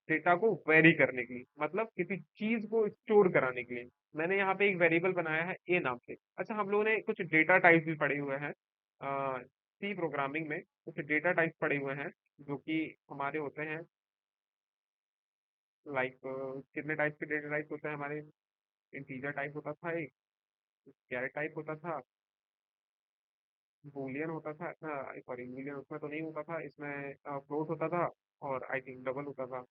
डेटा को वेरी करने के लिए, मतलब किसी चीज को स्टोर कराने के लिए। मैंने यहाँ पे एक वेरिएबल बनाया है ए नाम से। अच्छा, हम लोगों ने कुछ डेटा टाइप्स भी पढ़े हुए हैं सी प्रोग्रामिंग में, कुछ डेटा टाइप्स पढ़े हुए हैं जो कि हमारे होते हैं, लाइक कितने टाइप के डेटा टाइप होते हैं हमारे? इंटीजर टाइप होता था एक, कैरेट टाइप होता था, बूलियन होता था, सॉरी बूलियन उसमें तो नहीं होता था, इसमें फ्लोट होता था, और आई थिंक डबल होता था।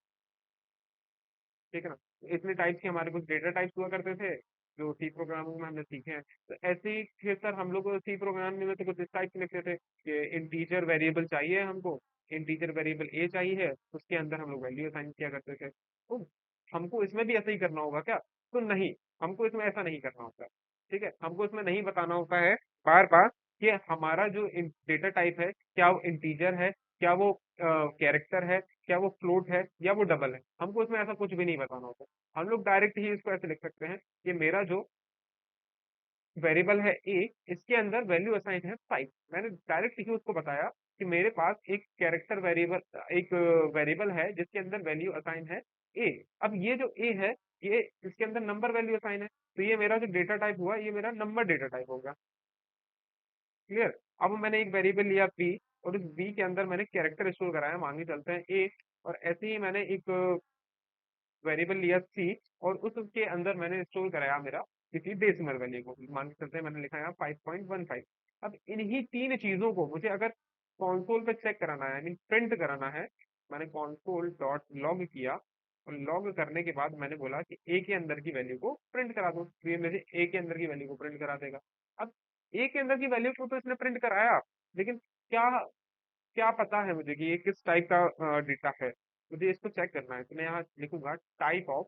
ठीक है ना? तो इतने टाइप के हमारे कुछ डेटा टाइप्स हुआ करते थे। जो सी प्रोग्रामिंग में हमने सीखे हैं। तो ऐसे ही फिर सर हम लोग सी प्रोग्रामिंग में तो कुछ इस टाइप से लिखते थे कि इंटीजर वेरिएबल चाहिए हमको, इंटीजर वेरिएबल ए चाहिए, उसके अंदर हम लोग वैल्यू असाइन किया करते थे। तो हमको इसमें भी ऐसा ही करना होगा क्या? तो नहीं, हमको इसमें ऐसा नहीं करना होता। ठीक है, हमको इसमें नहीं बताना होता है बार बार कि हमारा जो डेटा टाइप है, क्या वो इंटीजर है, क्या वो कैरेक्टर है, क्या वो फ्लोट है, या वो डबल है। हमको इसमें ऐसा कुछ भी नहीं बताना होता। हम लोग डायरेक्ट ही इसको ऐसे लिख सकते हैं कि मेरा जो वेरिएबल है ए, इसके अंदर वैल्यू असाइन है 5। मैंने डायरेक्ट ही उसको बताया कि मेरे पास एक कैरेक्टर वेरिएबल, एक वेरिएबल है जिसके अंदर वैल्यू असाइन है ए। अब ये जो ए है, ये इसके अंदर नंबर वैल्यू असाइन है, तो ये मेरा जो डेटा टाइप हुआ, ये मेरा नंबर डेटा टाइप होगा। क्लियर? अब मैंने एक वेरिएबल लिया बी, और उस बी के अंदर मैंने कैरेक्टर स्टोर कराया, मांगे चलते हैं ए। और ऐसे ही मैंने एक वेरिएबल लिया सी, और उसके अंदर मैंने स्टोर कराया मेरा किसी डेसिमल वैल्यू को, मान के चलते हैं मैंने लिखा यहाँ 5.15। अब इन्हीं तीन चीजों को मुझे अगर कॉन्सोल पे चेक कराना है, यानी प्रिंट कराना है, मैंने कॉन्सोल डॉट लॉग किया, और लॉग करने के बाद मैंने बोला कि ए के अंदर की वैल्यू को प्रिंट करा दो, तो ये मुझे ए के अंदर की वैल्यू को प्रिंट करा देगा। अब ए के अंदर की वैल्यू को तो इसने प्रिंट कराया, लेकिन क्या क्या पता है मुझे कि ये किस टाइप का डेटा है? मुझे इसको चेक करना है, तो मैं यहाँ लिखूंगा टाइप ऑफ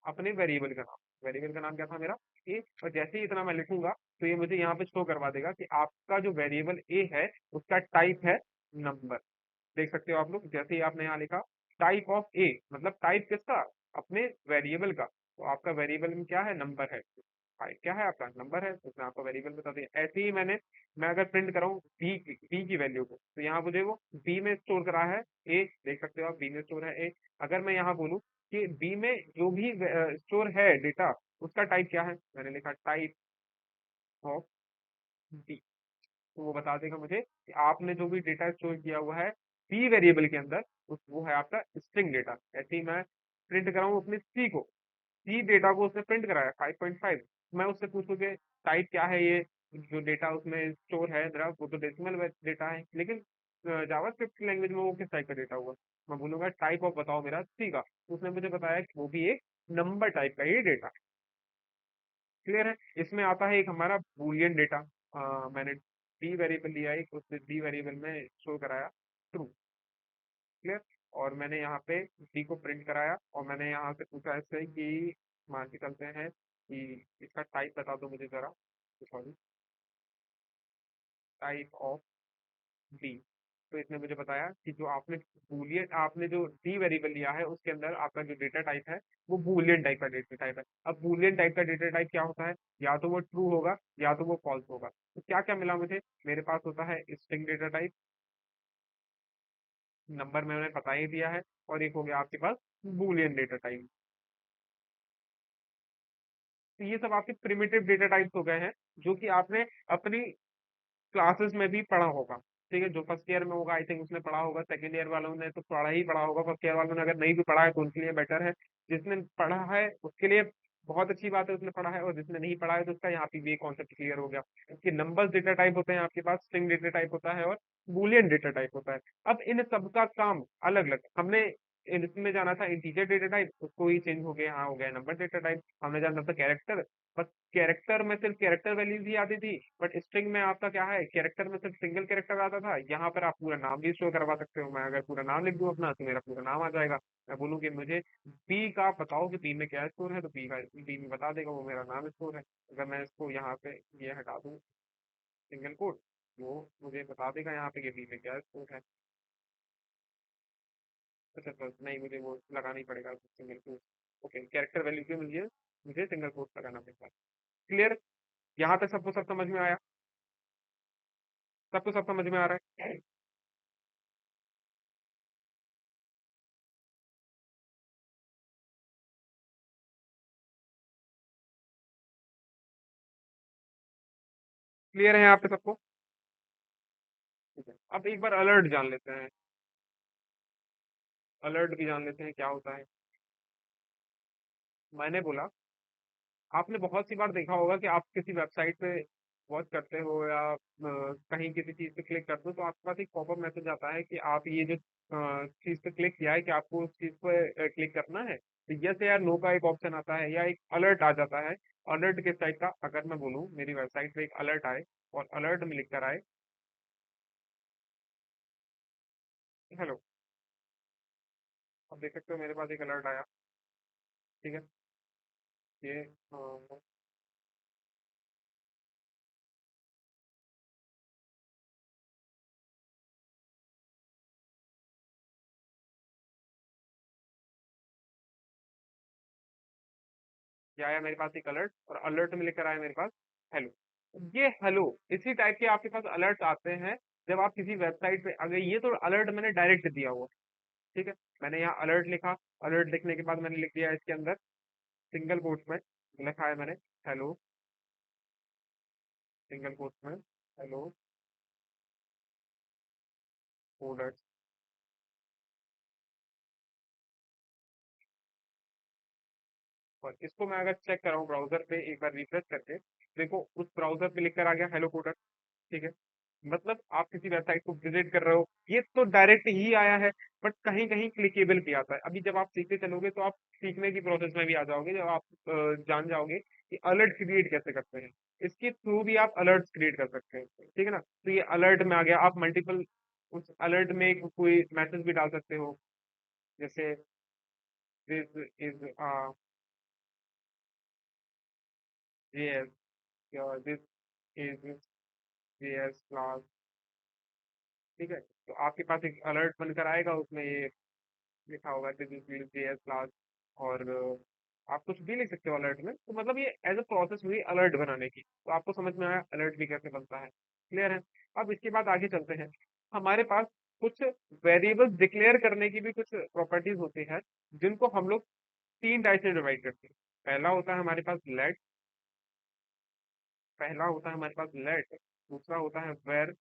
अपने वेरिएबल का नाम। वेरिएबल का नाम क्या था मेरा? ए। और जैसे ही इतना मैं लिखूंगा, तो ये मुझे यहाँ पे शो करवा देगा कि आपका जो वेरिएबल ए है, उसका टाइप है नंबर। देख सकते हो आप लोग, जैसे ही आपने यहाँ लिखा टाइप ऑफ ए, मतलब टाइप किसका? अपने वेरिएबल का। तो आपका वेरिएबल में क्या है? नंबर है। क्या है आपका? नंबर है, तो उसने आपका वेरिएबल बता दिया। ऐसे ही मैं अगर प्रिंट कराऊं बी की वैल्यू को, तो यहाँ मुझे वो बी में स्टोर करा है ए, देख सकते हो आप, बी में स्टोर है ए। अगर मैं यहाँ बोलूँ कि बी में जो भी स्टोर है डेटा, उसका टाइप क्या है, मैंने लिखा टाइप ऑफ बी, तो वो बता देगा मुझे कि आपने जो भी डेटा स्टोर किया हुआ है सी वेरिएबल के अंदर, उस वो है आपका स्ट्रिंग डेटा। ऐसे ही मैं प्रिंट कराऊं अपने सी को, सी डेटा को उसने प्रिंट कराया 5.5, मैं उससे पूछूं कि टाइप क्या है, ये जो डेटा उसमें स्टोर है मेरा, वो तो डेसिमल डेटा है, लेकिन जावास्क्रिप्ट लैंग्वेज में वो किस टाइप का डेटा हुआ? मैं बोलूंगा टाइप ऑफ बताओ मेरा सी का, तो उसने मुझे बताया कि वो भी एक नंबर टाइप का ही डेटा। क्लियर है? इसमें आता है एक हमारा बूलियन डेटा। मैंने डी वेरिएबल लिया, एक उससे डी वेरिएबल में शो कराया ट्रू। क्लियर? और मैंने यहाँ पे डी को प्रिंट कराया, और मैंने यहाँ से पूछा इससे कि मान के चलते हैं कि इसका टाइप बता दो मुझे जरा, सॉरी, टाइप ऑफ डी। तो इसने मुझे बताया कि जो आपने बूलियन, आपने जो डी वेरिएबल लिया है, उसके अंदर आपका जो डेटा टाइप है, वो बूलियन टाइप का डेटा टाइप है। अब बूलियन टाइप का डेटा टाइप क्या होता है? या तो वो ट्रू होगा, या तो वो फॉल्स होगा। तो क्या क्या मिला मुझे? मेरे पास होता है स्ट्रिंग डेटा टाइप, नंबर मैंने बता ही दिया है, और एक हो गया आपके पास बूलियन डेटा टाइप। तो ये सब आपके प्रिमिटिव डेटा टाइप्स हो गए हैं, जो कि आपने अपनी क्लासेस में भी पढ़ा होगा। ठीक है, जो फर्स्ट ईयर में होगा आई थिंक उसने पढ़ा होगा, सेकंड ईयर वालों ने तो पढ़ा ही पढ़ा होगा, फर्स्ट ईयर वालों ने अगर नहीं भी पढ़ा है तो उनके लिए बेटर है। जिसने पढ़ा है उसके लिए बहुत अच्छी बात है, उसने पढ़ा है, और जिसने नहीं पढ़ा है तो उसका यहाँ पे भी ये कॉन्सेप्ट क्लियर हो गया कि नंबर्स डेटा टाइप होते हैं आपके पास, स्ट्रिंग डेटा टाइप होता है, और बूलियन डेटा टाइप होता है। अब इन सबका काम अलग अलग, हमने इसमें जाना था इंटीजर डेटा टाइप, उसको ही चेंज हो गया, यहाँ हो गया नंबर डेटा टाइप। हमने जाना था कैरेक्टर, बस कैरेक्टर में सिर्फ कैरेक्टर वैल्यूज ही आती थी, बट स्ट्रिंग में आपका क्या है, कैरेक्टर में सिर्फ सिंगल कैरेक्टर आता था। यहाँ पर आप पूरा नाम भी स्टोर करवा सकते हो, मैं अगर पूरा नाम लिख दूं अपना, तो मेरा पूरा नाम आ जाएगा। मैं बोलूँ कि मुझे बी का बताओ कि बी में क्या स्कोर है, तो बी में बता देगा, वो मेरा नाम स्कोर है। अगर मैं इसको यहाँ पे ये हटा दूँ सिंगल कोड, वो मुझे बता देगा यहाँ पे कि बी में क्या स्कोर है। अच्छा अच्छा, नहीं मुझे वो लगाना ही पड़ेगा single code. Okay, character value के मुझे मुझे सिंगल कोड लगाना पड़ेगा। क्लियर? यहाँ तक सबको सब समझ में आया? सबको सब समझ में आ रहा है? क्लियर है यहाँ पे सबको? ठीक है, अब एक बार अलर्ट जान लेते हैं। अलर्ट भी जान लेते हैं क्या होता है। मैंने बोला, आपने बहुत सी बार देखा होगा कि आप किसी वेबसाइट पे वॉच करते हो, या कहीं किसी चीज पे क्लिक करते हो, तो आपके पास एक पॉपअप मैसेज आता है कि आप ये जो चीज पे क्लिक किया है, कि आपको उस चीज पे क्लिक करना है। तो यस या नो का एक ऑप्शन आता है, या एक अलर्ट आ जाता है अलर्ट किस टाइप का, अगर मैं बोलूँ मेरी वेबसाइट पे एक अलर्ट आए और अलर्ट में लिख कर आए हेलो, अब देख सकते हो मेरे पास एक अलर्ट आया। ठीक है। ये ये आया मेरे पास एक अलर्ट, और अलर्ट में लेकर आया मेरे पास हेलो। ये हेलो, इसी टाइप के आपके पास अलर्ट आते हैं जब आप किसी वेबसाइट पे, अगर ये तो अलर्ट मैंने डायरेक्ट दिया हुआ। ठीक है। मैंने यहाँ अलर्ट लिखा, अलर्ट लिखने के बाद मैंने लिख दिया इसके अंदर सिंगल कोट्स में लिखा है मैंने हेलो, सिंगल कोट्स में हेलो कोडर्स। और इसको मैं अगर चेक कराऊँ ब्राउजर पे एक बार रिफ्रेश करके, देखो उस ब्राउजर पे लिख कर आ गया हेलो कोडर्स। ठीक है। मतलब आप किसी वेबसाइट को विजिट कर रहे हो, ये तो डायरेक्ट ही आया है, बट कहीं कहीं क्लिकेबल भी आता है। अभी जब आप सीखते चलोगे तो आप सीखने की प्रोसेस में भी आ जाओगे, जब आप जान जाओगे कि अलर्ट क्रिएट कैसे करते हैं। इसके थ्रू भी आप अलर्ट क्रिएट कर सकते हैं, ठीक है ना। तो ये अलर्ट में आ गया, आप मल्टीपल उस अलर्ट में कोई मैसेज भी डाल सकते हो, जैसे this is JS, this is JS class. ठीक है। तो आपके पास एक अलर्ट बनकर आएगा, उसमें ये लिखा होगा कि दिस इज जेएस क्लास। और आप कुछ भी लिख सकते हो अलर्ट में। तो मतलब ये एज अ प्रोसेस हुई अलर्ट बनाने की, तो आपको समझ में आया अलर्ट भी कैसे बनता है। क्लियर है। अब इसके बाद आगे चलते हैं। हमारे पास कुछ वेरिएबल्स डिक्लेयर करने की भी कुछ प्रॉपर्टीज होती है, जिनको हम लोग तीन टाइप से डिवाइड करते हैं। पहला होता है हमारे पास लेट, पहला होता है हमारे पास लेट, दूसरा होता है वेर,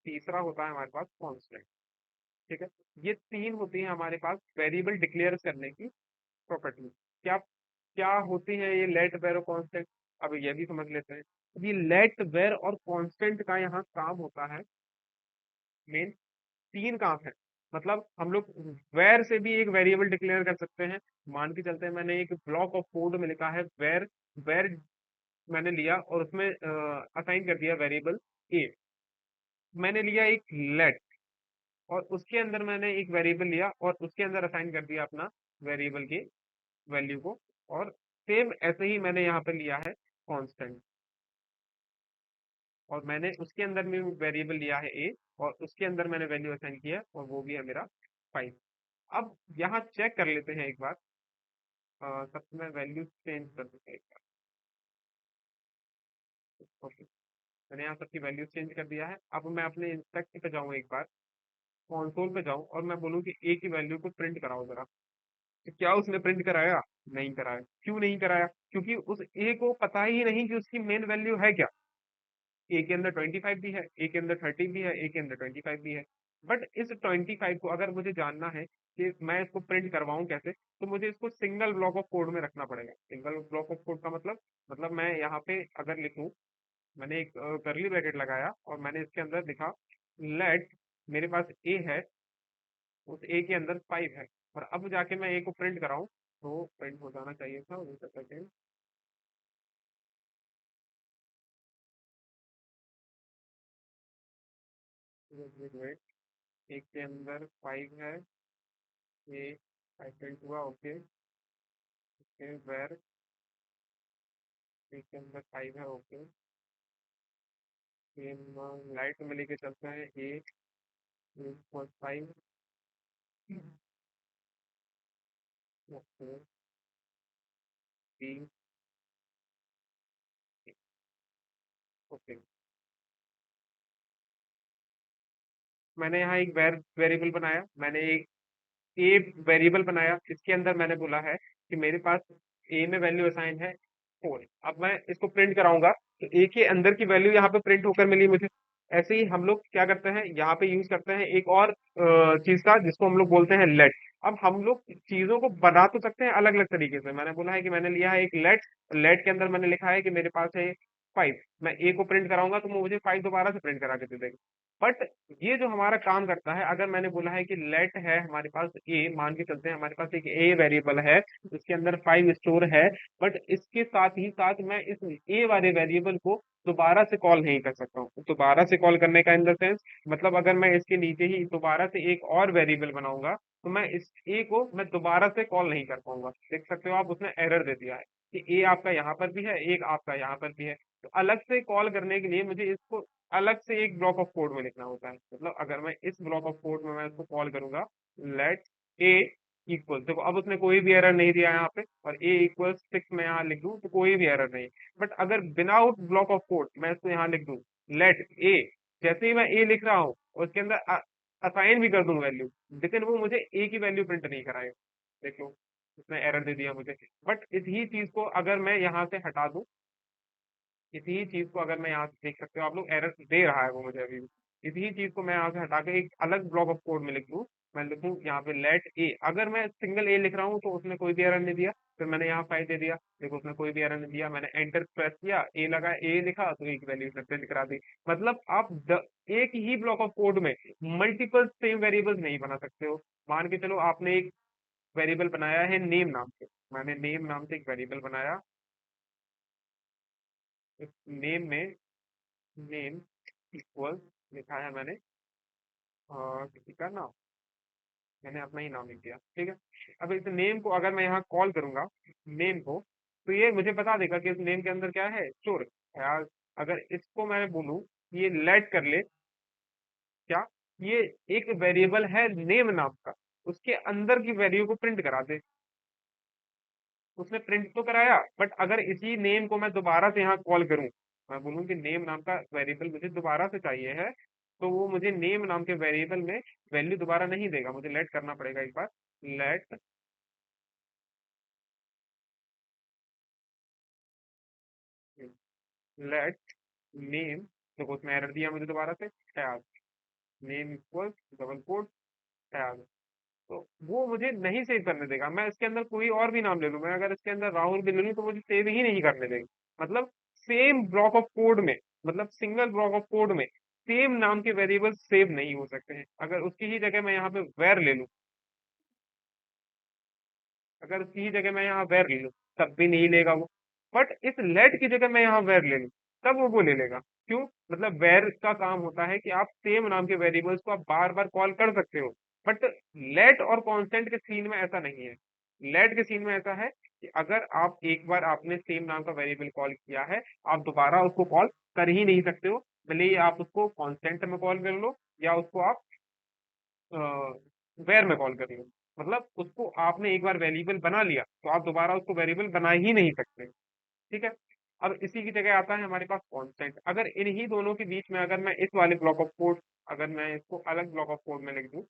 तीसरा होता है हमारे पास कॉन्स्टेंट। ठीक है। ये तीन होती है हमारे पास वेरिएबल डिक्लेयर करने की प्रॉपर्टी। क्या क्या होती है ये लेट वेर और कांस्टेंट, अब ये भी समझ लेते हैं। अब ये लेट वेर और कांस्टेंट का यहाँ काम होता है, मेन तीन काम है। मतलब हम लोग वेर से भी एक वेरिएबल डिक्लेयर कर सकते हैं। मान के चलते हैं मैंने एक ब्लॉक ऑफ कोड में लिखा है वेर, वेर मैंने लिया और उसमें असाइन कर दिया वेरिएबल ए। मैंने लिया एक लेट, और उसके अंदर मैंने एक वेरिएबल लिया और उसके अंदर असाइन कर दिया अपना वेरिएबल के वैल्यू को। और सेम ऐसे ही मैंने यहाँ पे लिया है कांस्टेंट, और मैंने उसके अंदर में वेरिएबल लिया है ए, और उसके अंदर मैंने वैल्यू असाइन किया है, और वो भी है मेरा 5। अब यहाँ चेक कर लेते हैं एक बार, सबसे मैं वैल्यू चेंज कर दूंगा एक बार। ओके, मैंने यहाँ सबकी वैल्यू चेंज कर दिया है। अब मैं अपने इंस्ट्रक्ट पे जाऊँ एक बार, कॉन्सोल पे जाऊँ और मैं बोलूँ कि ए की वैल्यू को प्रिंट कराओ जरा। तो क्या उसने प्रिंट कराया? नहीं कराया। क्यों नहीं कराया? क्योंकि उस ए को पता ही नहीं कि उसकी मेन वैल्यू है क्या। ए के अंदर 25 भी है, ए के अंदर 30 भी है, ए के अंदर 25 भी है। बट इस 25 को अगर मुझे जानना है कि मैं इसको प्रिंट करवाऊं कैसे, तो मुझे इसको सिंगल ब्लॉक ऑफ कोड में रखना पड़ेगा। सिंगल ब्लॉक ऑफ कोड का मतलब मैं यहाँ पे अगर लिखूं, मैंने एक करली ब्रैकेट लगाया और मैंने इसके अंदर लिखा लेट, मेरे पास ए है, उस ए के अंदर 5 है, और अब जाके मैं ए को प्रिंट कराऊं तो प्रिंट हो जाना चाहिए था। एक के अंदर 5 है, ये 5 प्रिंट हुआ। ओके, फिर वेर एक के अंदर 5 है। ओके, फिर लाइट में लेके चलते हैं ए 5। Okay, B, okay. मैंने यहाँ एक वेरिएबल बनाया, मैंने एक ए वेरिएबल बनाया, इसके अंदर मैंने बोला है कि मेरे पास ए में वैल्यू असाइन है 4। अब मैं इसको प्रिंट कराऊंगा तो ए के अंदर की वैल्यू यहाँ पे प्रिंट होकर मिली मुझे। ऐसे ही हम लोग क्या करते हैं, यहाँ पे यूज करते हैं एक और चीज का, जिसको हम लोग बोलते हैं लेट। अब हम लोग चीजों को बना तो सकते हैं अलग अलग तरीके से। मैंने बोला है कि मैंने लिया है एक लेट, लेट के अंदर मैंने लिखा है कि मेरे पास है 5, मैं ए को प्रिंट कराऊंगा तो वो मुझे 5 दोबारा से प्रिंट करा के दे देगा। बट ये जो हमारा काम करता है, अगर मैंने बोला है कि लेट है हमारे पास ए, मान के चलते हैं हमारे पास एक ए वेरिएबल है, उसके अंदर 5 स्टोर है, बट इसके साथ ही साथ मैं इस ए वाले वेरिएबल को दोबारा से कॉल नहीं कर सकता हूँ। दोबारा से कॉल करने का इन द सेंस, मतलब अगर मैं इसके नीचे ही दोबारा से एक और वेरिएबल बनाऊंगा तो मैं इस ए को मैं दोबारा से कॉल नहीं कर पाऊंगा। देख सकते हो आप, उसने एरर दे दिया है कि ए आपका यहाँ पर भी है, एक आपका यहाँ पर भी है। तो अलग से कॉल करने के लिए मुझे इसको अलग से एक ब्लॉक ऑफ कोड में लिखना होता है। मतलब अगर मैं इस ब्लॉक ऑफ कोड में मैं इसको कॉल करूंगा, लेट ए इक्वल, देखो अब उसने कोई भी एरर नहीं दिया यहाँ पे, और ए इक्वल 6 मैं यहाँ लिख दूं तो कोई भी एरर नहीं। बट अगर विदाउट ब्लॉक ऑफ कोड मैं इसको यहाँ लिख दूं, लेट ए, जैसे ही मैं ए लिख रहा हूँ उसके अंदर असाइन भी कर दूं वैल्यू, लेकिन वो मुझे ए की वैल्यू प्रिंट नहीं कराएगा। देख लो, उसने एरर दे दिया मुझे। बट इसी चीज को अगर मैं यहाँ से हटा दूं, इसी चीज को अगर मैं यहाँ से, देख सकते हो आप लोग, एरर दे रहा है वो मुझे अभी भी। इसी चीज को मैं यहाँ से हटा के एक अलग ब्लॉक ऑफ कोड में लिख दूं, मैं लिखूं यहाँ पे लेट ए, अगर मैं सिंगल ए लिख रहा हूँ तो उसने कोई भी एरर नहीं दिया, फिर मैंने यहाँ 5 दे दिया, देखो उसने कोई भी एरर नहीं दिया, मैंने एंटर प्रेस किया, ए लगा, ए लिखा तो एक वैल्यू उसने प्रिंट करा दी। मतलब आप एक ही ब्लॉक ऑफ कोड में मल्टीपल सेम वेरिएबल्स नहीं बना सकते हो। मान के चलो आपने एक वेरिएबल बनाया है नेम नाम से, मैंने नेम नाम से एक वेरिएबल बनाया, इस नेम में नेम इक्वल लिखा है मैंने किसी का नाम, मैंने अपना ही नाम लिख दिया, ठीक है। अब इस नेम को अगर मैं यहाँ कॉल करूंगा नेम को, तो ये मुझे बता देगा कि इस नेम के अंदर क्या है, स्टोर है यार। अगर इसको मैं बोलूँ ये लेट कर ले, क्या, ये एक वेरिएबल है नेम नाम का, उसके अंदर की वैल्यू को प्रिंट करा दे, उसने प्रिंट तो कराया। बट अगर इसी नेम को मैं दोबारा से यहाँ कॉल करूं, मैं बोलूं कि नेम नाम का वेरिएबल मुझे दोबारा से चाहिए है, तो वो मुझे नेम नाम के वेरिएबल में वैल्यू दोबारा नहीं देगा, मुझे लेट करना पड़ेगा एक बार। लेट लेट नेम, देखो उसमें एरर दिया मुझे दोबारा से, tab name equal double quote tab, तो वो मुझे नहीं सेव करने देगा। मैं इसके अंदर कोई और भी नाम ले लूं, मैं अगर इसके अंदर राहुल भी ले लूं तो मुझे सेव ही नहीं करने देगा। मतलब सेम ब्लॉक ऑफ कोड में, मतलब सिंगल ब्लॉक ऑफ कोड में सेम नाम के वेरिएबल सेव नहीं हो सकते हैं। अगर उसकी ही जगह मैं यहाँ पे वेर ले लूं, अगर उसकी ही जगह मैं यहाँ वेर ले लूं तब भी नहीं लेगा वो। बट इस लेट की जगह मैं यहाँ वेर ले लूं तब वो ले लेगा। क्यों? मतलब वेर का काम होता है कि आप सेम नाम के वेरिएबल्स को आप बार बार कॉल कर सकते हो। बट लेट और कांस्टेंट के सीन में ऐसा नहीं है। लेट के सीन में ऐसा है कि अगर आप एक बार आपने सेम नाम का वेरिएबल कॉल किया है, आप दोबारा उसको कॉल कर ही नहीं सकते हो, भले ही आप उसको कांस्टेंट में कॉल कर लो या उसको आप वेर में कॉल कर लो। मतलब उसको आपने एक बार वेरिएबल बना लिया तो आप दोबारा उसको वेरिएबल बना ही नहीं सकते, ठीक है। अब इसी की जगह आता है हमारे पास कांस्टेंट। अगर इन्हीं दोनों के बीच में अगर मैं इस वाले ब्लॉक ऑफ कोड, अगर मैं इसको अलग ब्लॉक ऑफ कोड में लिख दूं,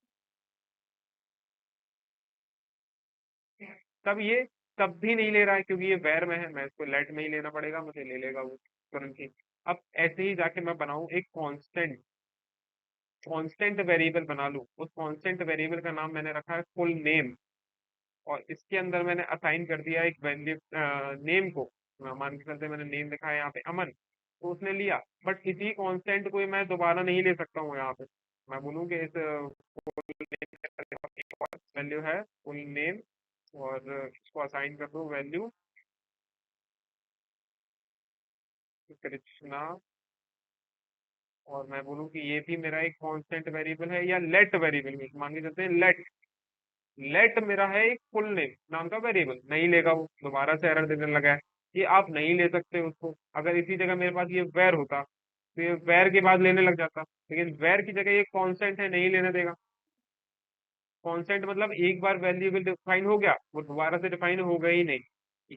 तब ये तब भी नहीं ले रहा है क्योंकि ये वेर में है, मैं इसको लेट में ही लेना पड़ेगा, मुझे ले लेगा वो तुरंत ही। अब ऐसे ही जाके मैं बनाऊं एक कांस्टेंट, कांस्टेंट वेरिएबल बना लूं, उस कांस्टेंट वेरिएबल का नाम मैंने रखा है फुल नेम, और इसके अंदर मैंने असाइन कर दिया एक वैल्यू नेम को। मान के चलते मैंने नेम लिखा है यहाँ पे अमन, तो उसने लिया। बट इसी कांस्टेंट को मैं दोबारा नहीं ले सकता हूँ यहाँ पे। मैं बोलूँ कि इस वैल्यू है फुल नेम, और इसको असाइन कर दो वैल्यू कृष्णा, और मैं बोलूँ कि ये भी मेरा एक कांस्टेंट वेरिएबल है या लेट वेरिएबल में मान के चलते हैं। लेट लेट मेरा है एक फुल नेम नाम का वेरिएबल, नहीं लेगा वो, दोबारा से एरर देने लगा है। ये आप नहीं ले सकते उसको। अगर इसी जगह मेरे पास ये वेर होता तो ये वेर के बाद लेने लग जाता, लेकिन वेर की जगह ये कांस्टेंट है, नहीं लेने देगा। कांस्टेंट मतलब एक बार वेरिएबल डिफाइन हो गया वो दोबारा से डिफाइन होगा ही नहीं।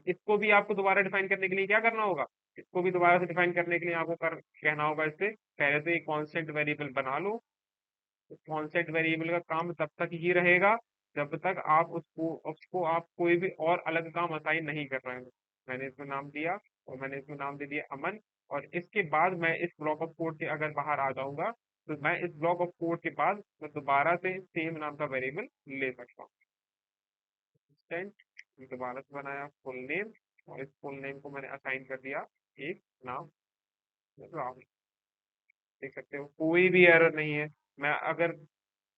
इसको भी आपको दोबारा डिफाइन करने के लिए क्या करना होगा, इसको भी दोबारा से डिफाइन करने के लिए आपको कहना होगा इससे पहले तो एक कांस्टेंट वेरिएबल बना लो। कॉन्सेप्ट वेरिएबल का काम तब तक ही रहेगा जब तक आप उसको उसको आप कोई भी और अलग काम असाइन नहीं कर रहे हो। मैंने इसमें नाम दिया, और मैंने इसमें नाम दे दिया अमन, और इसके बाद मैं इस ब्लॉक ऑफ कोड से अगर बाहर आ जाऊंगा तो मैं इस ब्लॉक ऑफ कोड के बाद मैं दोबारा से सेम नाम का वेरिएबल ले सकता हूँ। दोबारा से बनाया फुल नेम, और इस फुल नेम को मैंने असाइन कर दिया एक नाम राहुल, देख सकते हो कोई भी एरर नहीं है। मैं अगर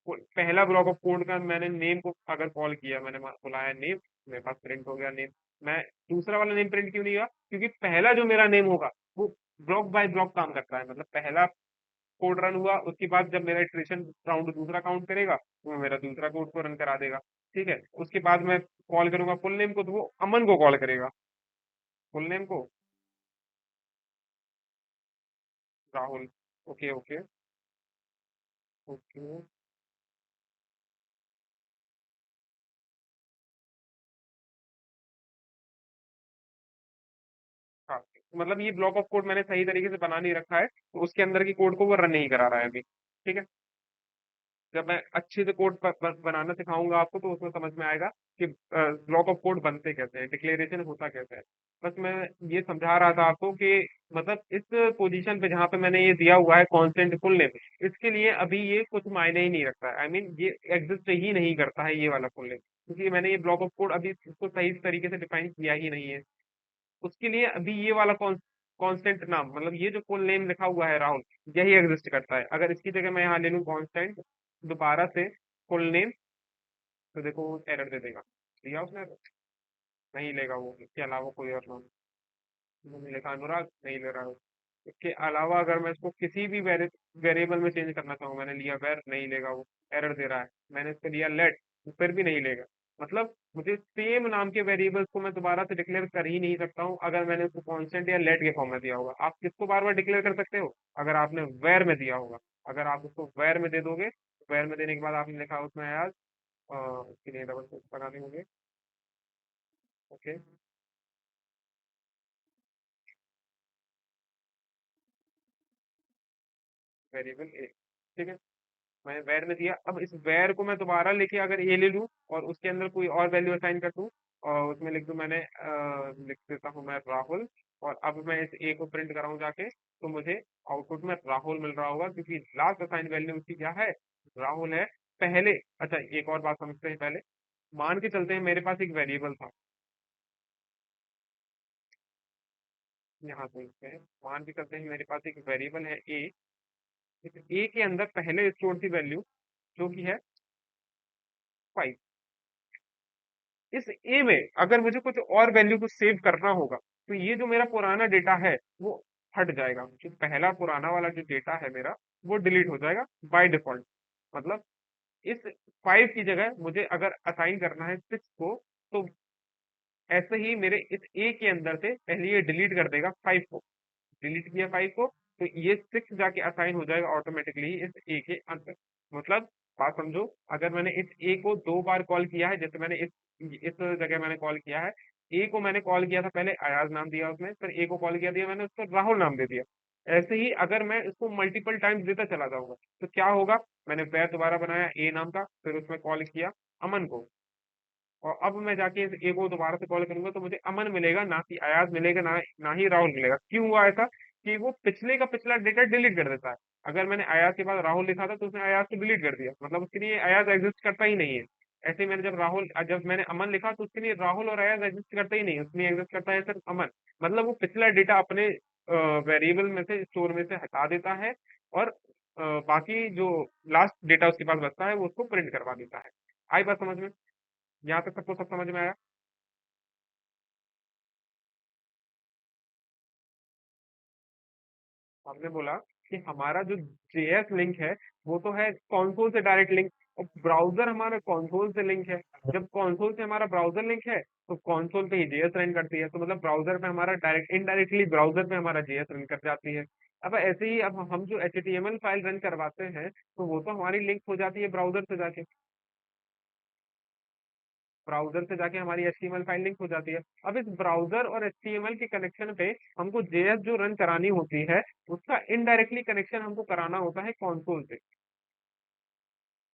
पहला ब्लॉक ऑफ कोड का मैंने नेम को अगर कॉल किया, मैंने बुलाया नेम, मेरे पास प्रिंट हो गया नेम। मैं दूसरा वाला नेम प्रिंट क्यों नहीं हुआ? क्योंकि पहला जो मेरा नेम होगा वो ब्लॉक बाय ब्लॉक काम करता है। मतलब पहला कोड रन हुआ, उसके बाद जब मेरा इटरेशन राउंड दूसरा काउंट करेगा तो वो मेरा दूसरा कोड को रन करा देगा। ठीक है, उसके बाद मैं कॉल करूंगा फुल नेम को तो वो अमन को कॉल करेगा, फुल नेम को राहुल। Okay okay okay. हाँ, मतलब ये ब्लॉक ऑफ कोड मैंने सही तरीके से बना नहीं रखा है, तो उसके अंदर की कोड को वो रन नहीं करा रहा है अभी। ठीक है, जब मैं अच्छे से कोड बनाना सिखाऊंगा आपको तो उसमें समझ में आएगा कि ब्लॉक ऑफ कोड बनते कैसे हैं, डिक्लेरेशन होता कैसे है। बस मैं ये समझा रहा था आपको कि मतलब इस पोजीशन पे जहाँ पे मैंने ये दिया हुआ है कांस्टेंट फुल नेम, इसके लिए अभी ये कुछ मायने ही नहीं रखता है। आई मीन ये एग्जिस्ट ही नहीं करता है ये वाला फुल नेम, क्योंकि मैंने ये ब्लॉक ऑफ कोड अभी इसको सही तरीके से डिफाइन किया ही नहीं है। उसके लिए अभी ये वाला कांस्टेंट नाम, मतलब ये जो फुल नेम लिखा हुआ है राहुल, यही एग्जिस्ट करता है। अगर इसकी जगह मैं यहाँ ले लूँ कांस्टेंट दोबारा से फुल नेम, तो देखो एरर दे देगा। दिया उसने नहीं लेगा वो, इसके अलावा कोई और नाम नहीं लिखा, अनुराग नहीं ले रहा है। इसके अलावा अगर मैं इसको किसी भी वेरिएबल में चेंज करना चाहूँ, मैंने लिया वेर, नहीं लेगा वो, एरर दे रहा है। मैंने इसको लिया लेट, फिर भी नहीं लेगा। मतलब मुझे सेम नाम के वेरिएबल्स को मैं दोबारा से डिक्लेयर कर ही नहीं सकता हूँ अगर मैंने उसको कांस्टेंट या लेट के फॉर्म में दिया होगा। आप किसको बार बार डिक्लेयर कर सकते हो? अगर आपने वेर में दिया होगा। अगर आप उसको वेर में दे दोगे, वेर में देने के बाद आपने लिखा उसमें यार इसके लिए डबल कोट्स लगाने होंगे। ओके, वेरिएबल ए, ठीक है, मैंने वैर में दिया। अब इस वैर को मैं दोबारा लेके अगर ए ले लूं और उसके अंदर कोई और वैल्यू असाइन कर दूं और उसमें लिख दूं मैंने लिख देता हूं मैं राहुल, और अब मैं इस ए को प्रिंट कराऊं जाके, तो मुझे आउटपुट में राहुल मिल रहा होगा क्योंकि लास्ट असाइन वैल्यू उसकी क्या है? राहुल है। पहले, अच्छा एक और बात समझते हैं पहले। मान के चलते हैं मेरे पास एक वेरिएबल था, यहाँ से मान के चलते हैं मेरे पास एक वेरिएबल है ए। इस ए के अंदर पहले स्टोर थी वैल्यू जो कि है 5। इस ए में अगर मुझे कुछ और वैल्यू को सेव करना होगा तो ये जो मेरा पुराना डेटा है वो हट जाएगा। जो पहला पुराना वाला जो डेटा है मेरा वो डिलीट हो जाएगा बाय डिफॉल्ट। मतलब इस 5 की जगह मुझे अगर असाइन करना है 6 को, तो ऐसे ही मेरे इस ए के अंदर से पहले ये डिलीट कर देगा 5 को। डिलीट किया 5 को तो ये 6 जाके असाइन हो जाएगा ऑटोमेटिकली इस ए के अंदर। मतलब बात समझो, अगर मैंने इस ए को 2 बार कॉल किया है, जैसे मैंने इस जगह मैंने कॉल किया है, ए को मैंने कॉल किया था पहले, अयाज नाम दिया उसमें, फिर ए को कॉल किया दिया मैंने उसको राहुल नाम दे दिया। ऐसे ही अगर मैं इसको मल्टीपल टाइम्स देता चला जाऊंगा तो क्या होगा? मैंने पैर दोबारा बनाया ए नाम का, फिर उसमें कॉल किया अमन को, और अब मैं जाके इस ए को दोबारा से कॉल करूंगा तो मुझे अमन मिलेगा, ना कि अयाज मिलेगा, ना ही राहुल मिलेगा। क्यों हुआ ऐसा? कि वो पिछले का पिछला डेटा डिलीट कर देता है। अगर मैंने अयाज के बाद राहुल लिखा था तो उसने अयाज को डिलीट कर दिया, मतलब उसके लिए अयाज एग्जिस्ट करता ही नहीं है। ऐसे ही मैंने जब मैंने अमन लिखा तो उसके लिए राहुल और अयाज एग्जिस्ट करता ही नहीं है, उसके लिए एग्जिस्ट करता है सिर्फ अमन। मतलब वो पिछला डेटा अपने वेरिएबल में से, स्टोर में से हटा देता है, और बाकी जो लास्ट डेटा उसके पास बचता है वो उसको प्रिंट करवा देता है। आई बात समझ में? यहाँ तक सबको सब समझ में आया? हमने बोला कि हमारा जो जेएस लिंक है वो तो है कंसोल से डायरेक्ट लिंक, और ब्राउजर हमारा कंसोल से लिंक है। जब कंसोल से हमारा ब्राउजर लिंक है तो कंसोल पे ही जेएस रन करती है, तो मतलब ब्राउजर पे हमारा डायरेक्ट इनडायरेक्टली ब्राउजर पे हमारा जेएस रन कर जाती है। अब ऐसे ही अब हम जो एचटीएमएल फाइल रन करवाते हैं तो वो तो हमारी लिंक हो जाती है ब्राउजर से जाके, ब्राउजर से जाके हमारी एचटीएमएल फाइल लिंक हो जाती है। अब इस ब्राउजर और एचटीएमएल के कनेक्शन पे हमको जेएस जो रन करानी होती है उसका इनडायरेक्टली कनेक्शन हमको कराना होता है कंसोल से।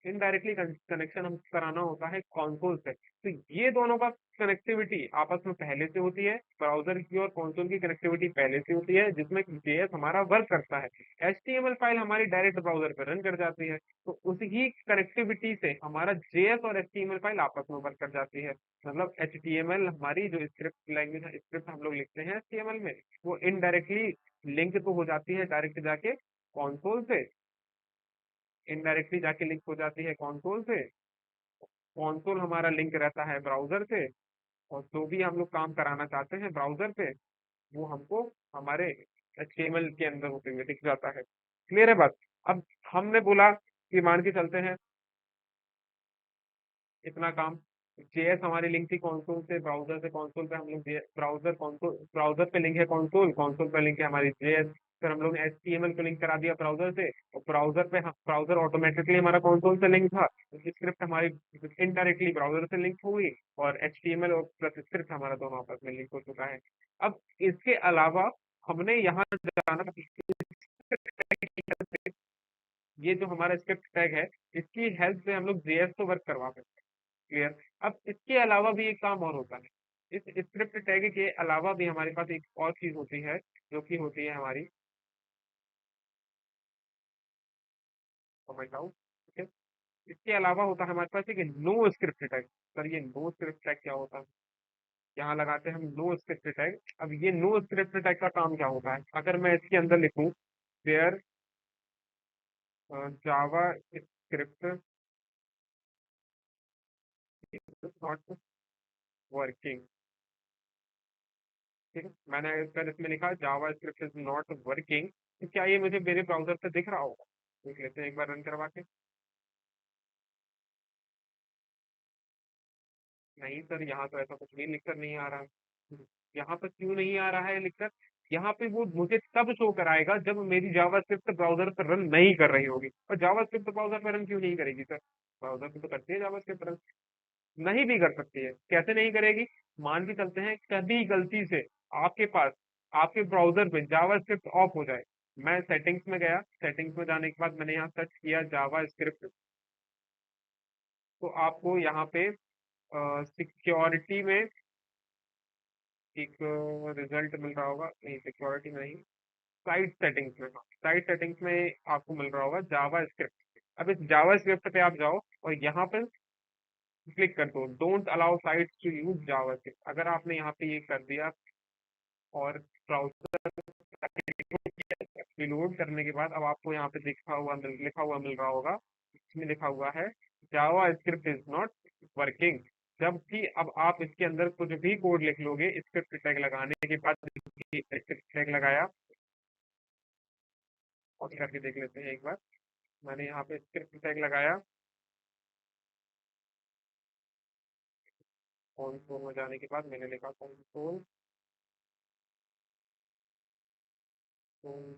इनडायरेक्टली कनेक्शन हम कराना होता है कंसोल से। तो ये दोनों का कनेक्टिविटी आपस में पहले से होती है, ब्राउजर की और कंसोल की कनेक्टिविटी पहले से होती है, जिसमें जेएस हमारा वर्क करता है। एचटीएमएल फाइल हमारी डायरेक्ट ब्राउजर पर रन कर जाती है, तो उसी कनेक्टिविटी से हमारा जेएस और एचटीएमएल फाइल आपस में वर्क कर जाती है। मतलब एचटीएमएल हमारी जो स्क्रिप्ट लैंग्वेज है, स्क्रिप्ट हम लोग लिखते हैं एचटीएमएल में, वो इनडायरेक्टली लिंक तो हो जाती है डायरेक्ट जाके कंसोल से, इनडायरेक्टली जाके लिंक हो जाती है कंसोल से। कंसोल हमारा लिंक रहता है ब्राउजर से, और जो भी हम लोग काम कराना चाहते हैं ब्राउजर पे, वो हमको हमारे एचटीएमएल के अंदर होते हुए दिख जाता है। क्लियर है बात? अब हमने बोला कि मान के चलते हैं इतना काम, जेएस हमारी लिंक थी कंसोल से ब्राउजर से कंसोल पे, हम लोग ब्राउजर कंसोल, ब्राउजर पे लिंक है कंसोल, कंसोल पे लिंक है हमारी जेएस, फिर हम लोग एचटीएमएल को लिंक करा दिया ब्राउजर से, और ब्राउजर पे ब्राउजर ऑटोमेटिकली हमारा कंसोल से लिंक था, स्क्रिप्ट हमारी इनडायरेक्टली ब्राउजर से लिंक हुई, और एचटीएमएल और प्लस स्क्रिप्ट हमारा दोनों आपस में लिंक हो चुका है। अब इसके अलावा हमने यहाँ जाना, ये जो हमारा स्क्रिप्ट टैग है, इसकी हेल्प से हम लोग जेएस तो वर्क करवा सकते हैं। क्लियर? अब इसके अलावा भी एक काम और होता है, इस स्क्रिप्ट टैग के अलावा भी हमारे पास एक और चीज होती है, जो कि होती है हमारी, समझ लाओ, ठीक है? इसके अलावा होता है हमारे पास एक नो स्क्रिप्ट टैग। सर ये नो स्क्रिप्ट टैग क्या होता है? यहाँ लगाते हैं हम नो स्क्रिप्ट टैग। अब ये नो स्क्रिप्ट टैग का काम क्या होता है? अगर मैं इसके अंदर लिखूं where JavaScript not working, ठीक है, मैंने अगर इसमें लिखा JavaScript is not working, तो क्या ये मुझे मेरे ब्राउजर पे दिख रहा होगा? देख लेते हैं एक बार रन करवा के। नहीं सर, यहाँ तो ऐसा कुछ भी लिखकर नहीं आ रहा है। यहाँ पर क्यों नहीं आ रहा है लिखकर? यहाँ पे वो मुझे तब शो कराएगा जब मेरी जावा स्क्रिप्ट ब्राउजर पर रन नहीं कर रही होगी। और जावा स्क्रिप्ट ब्राउजर पर रन क्यों नहीं करेगी सर? ब्राउजर पे तो करती है जावा स्क्रिप्ट रन। नहीं भी कर सकती है, कैसे नहीं करेगी? मान के चलते हैं कभी गलती से आपके पास, आपके ब्राउजर पे जावा स्क्रिप्ट ऑफ हो जाए, मैं सेटिंग्स में गया, सेटिंग्स में जाने के बाद मैंने यहाँ सर्च किया जावा स्क्रिप्ट, तो आपको यहाँ पे सिक्योरिटी में एक रिजल्ट मिल रहा होगा, नहीं सिक्योरिटी में नहीं, साइट सेटिंग्स में, साइट सेटिंग्स में आपको मिल रहा होगा जावा स्क्रिप्ट। अब इस जावा स्क्रिप्ट पे आप जाओ और यहाँ पे क्लिक कर दो don't allow sites to use JavaScript. अगर आपने यहाँ पे ये कर दिया और ब्राउजर रिलोड करने के बाद, अब आपको यहाँ पे लिखा हुआ मिल रहा होगा, इसमें लिखा हुआ है जावा स्क्रिप्ट इज नॉट वर्किंग। जबकि अब आप इसके अंदर कुछ भी कोड लिख लोगे स्क्रिप्ट टैग लगाने के बाद, स्क्रिप्ट टैग लगाया और करके देख लेते हैं एक बार। मैंने यहाँ पे स्क्रिप्ट टैग लगाया, कंसोल में जाने के बाद मैंने लिखा console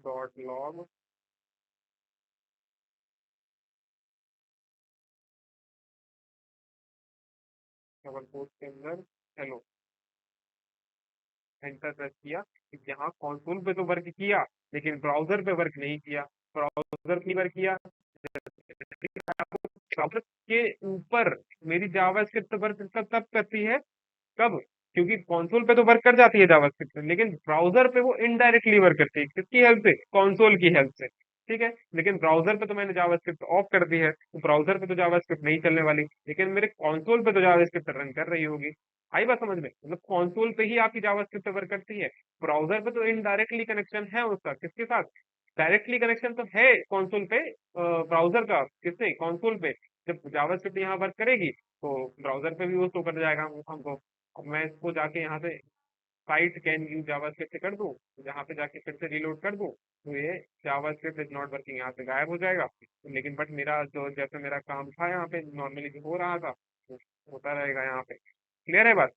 dot log, double quote के अंदर हेलो, एंटर प्रेस किया। यहाँ कंसोल पे तो वर्क किया, लेकिन ब्राउजर पे वर्क नहीं किया। ब्राउजर पे वर्क किया, ब्राउजर के ऊपर मेरी जावा स्क्रिप्ट वर्क तब करती है, कब? क्योंकि कंसोल पे तो वर्क कर जाती है जावास्क्रिप्ट, लेकिन ब्राउजर पे वो इनडायरेक्टली वर्क करती है, किसकी हेल्प से? कंसोल की हेल्प से। ठीक है, लेकिन ब्राउजर पे तो मैंने जावास्क्रिप्ट ऑफ कर दी है, तो ब्राउजर पे तो जावास्क्रिप्ट नहीं चलने वाली, लेकिन मेरे कंसोल पे तो जावास्क्रिप्ट रन कर रही होगी। आई बात समझ में? मतलब कंसोल पे ही आपकी जावास्क्रिप्ट वर्क करती है, ब्राउजर पे तो इनडायरेक्टली कनेक्शन है उसका, किसके साथ? डायरेक्टली कनेक्शन तो है कंसोल पे, ब्राउजर का किससे? कंसोल पे। जब जावास्क्रिप्ट यहाँ वर्क करेगी तो ब्राउजर पे भी वो शो कर जाएगा हमको। अब मैं इसको जाके यहाँ से साइट कैन यूज जावास्क्रिप्ट कर दूं, यहाँ पे जाके फिर से रिलोड कर दूं, तो ये जावास्क्रिप्ट इज नॉट वर्किंग यहाँ से गायब हो जाएगा। लेकिन बट मेरा जो जैसे मेरा काम था यहाँ पे नॉर्मली जो हो रहा था, वो होता रहेगा यहाँ पे। क्लियर है बात?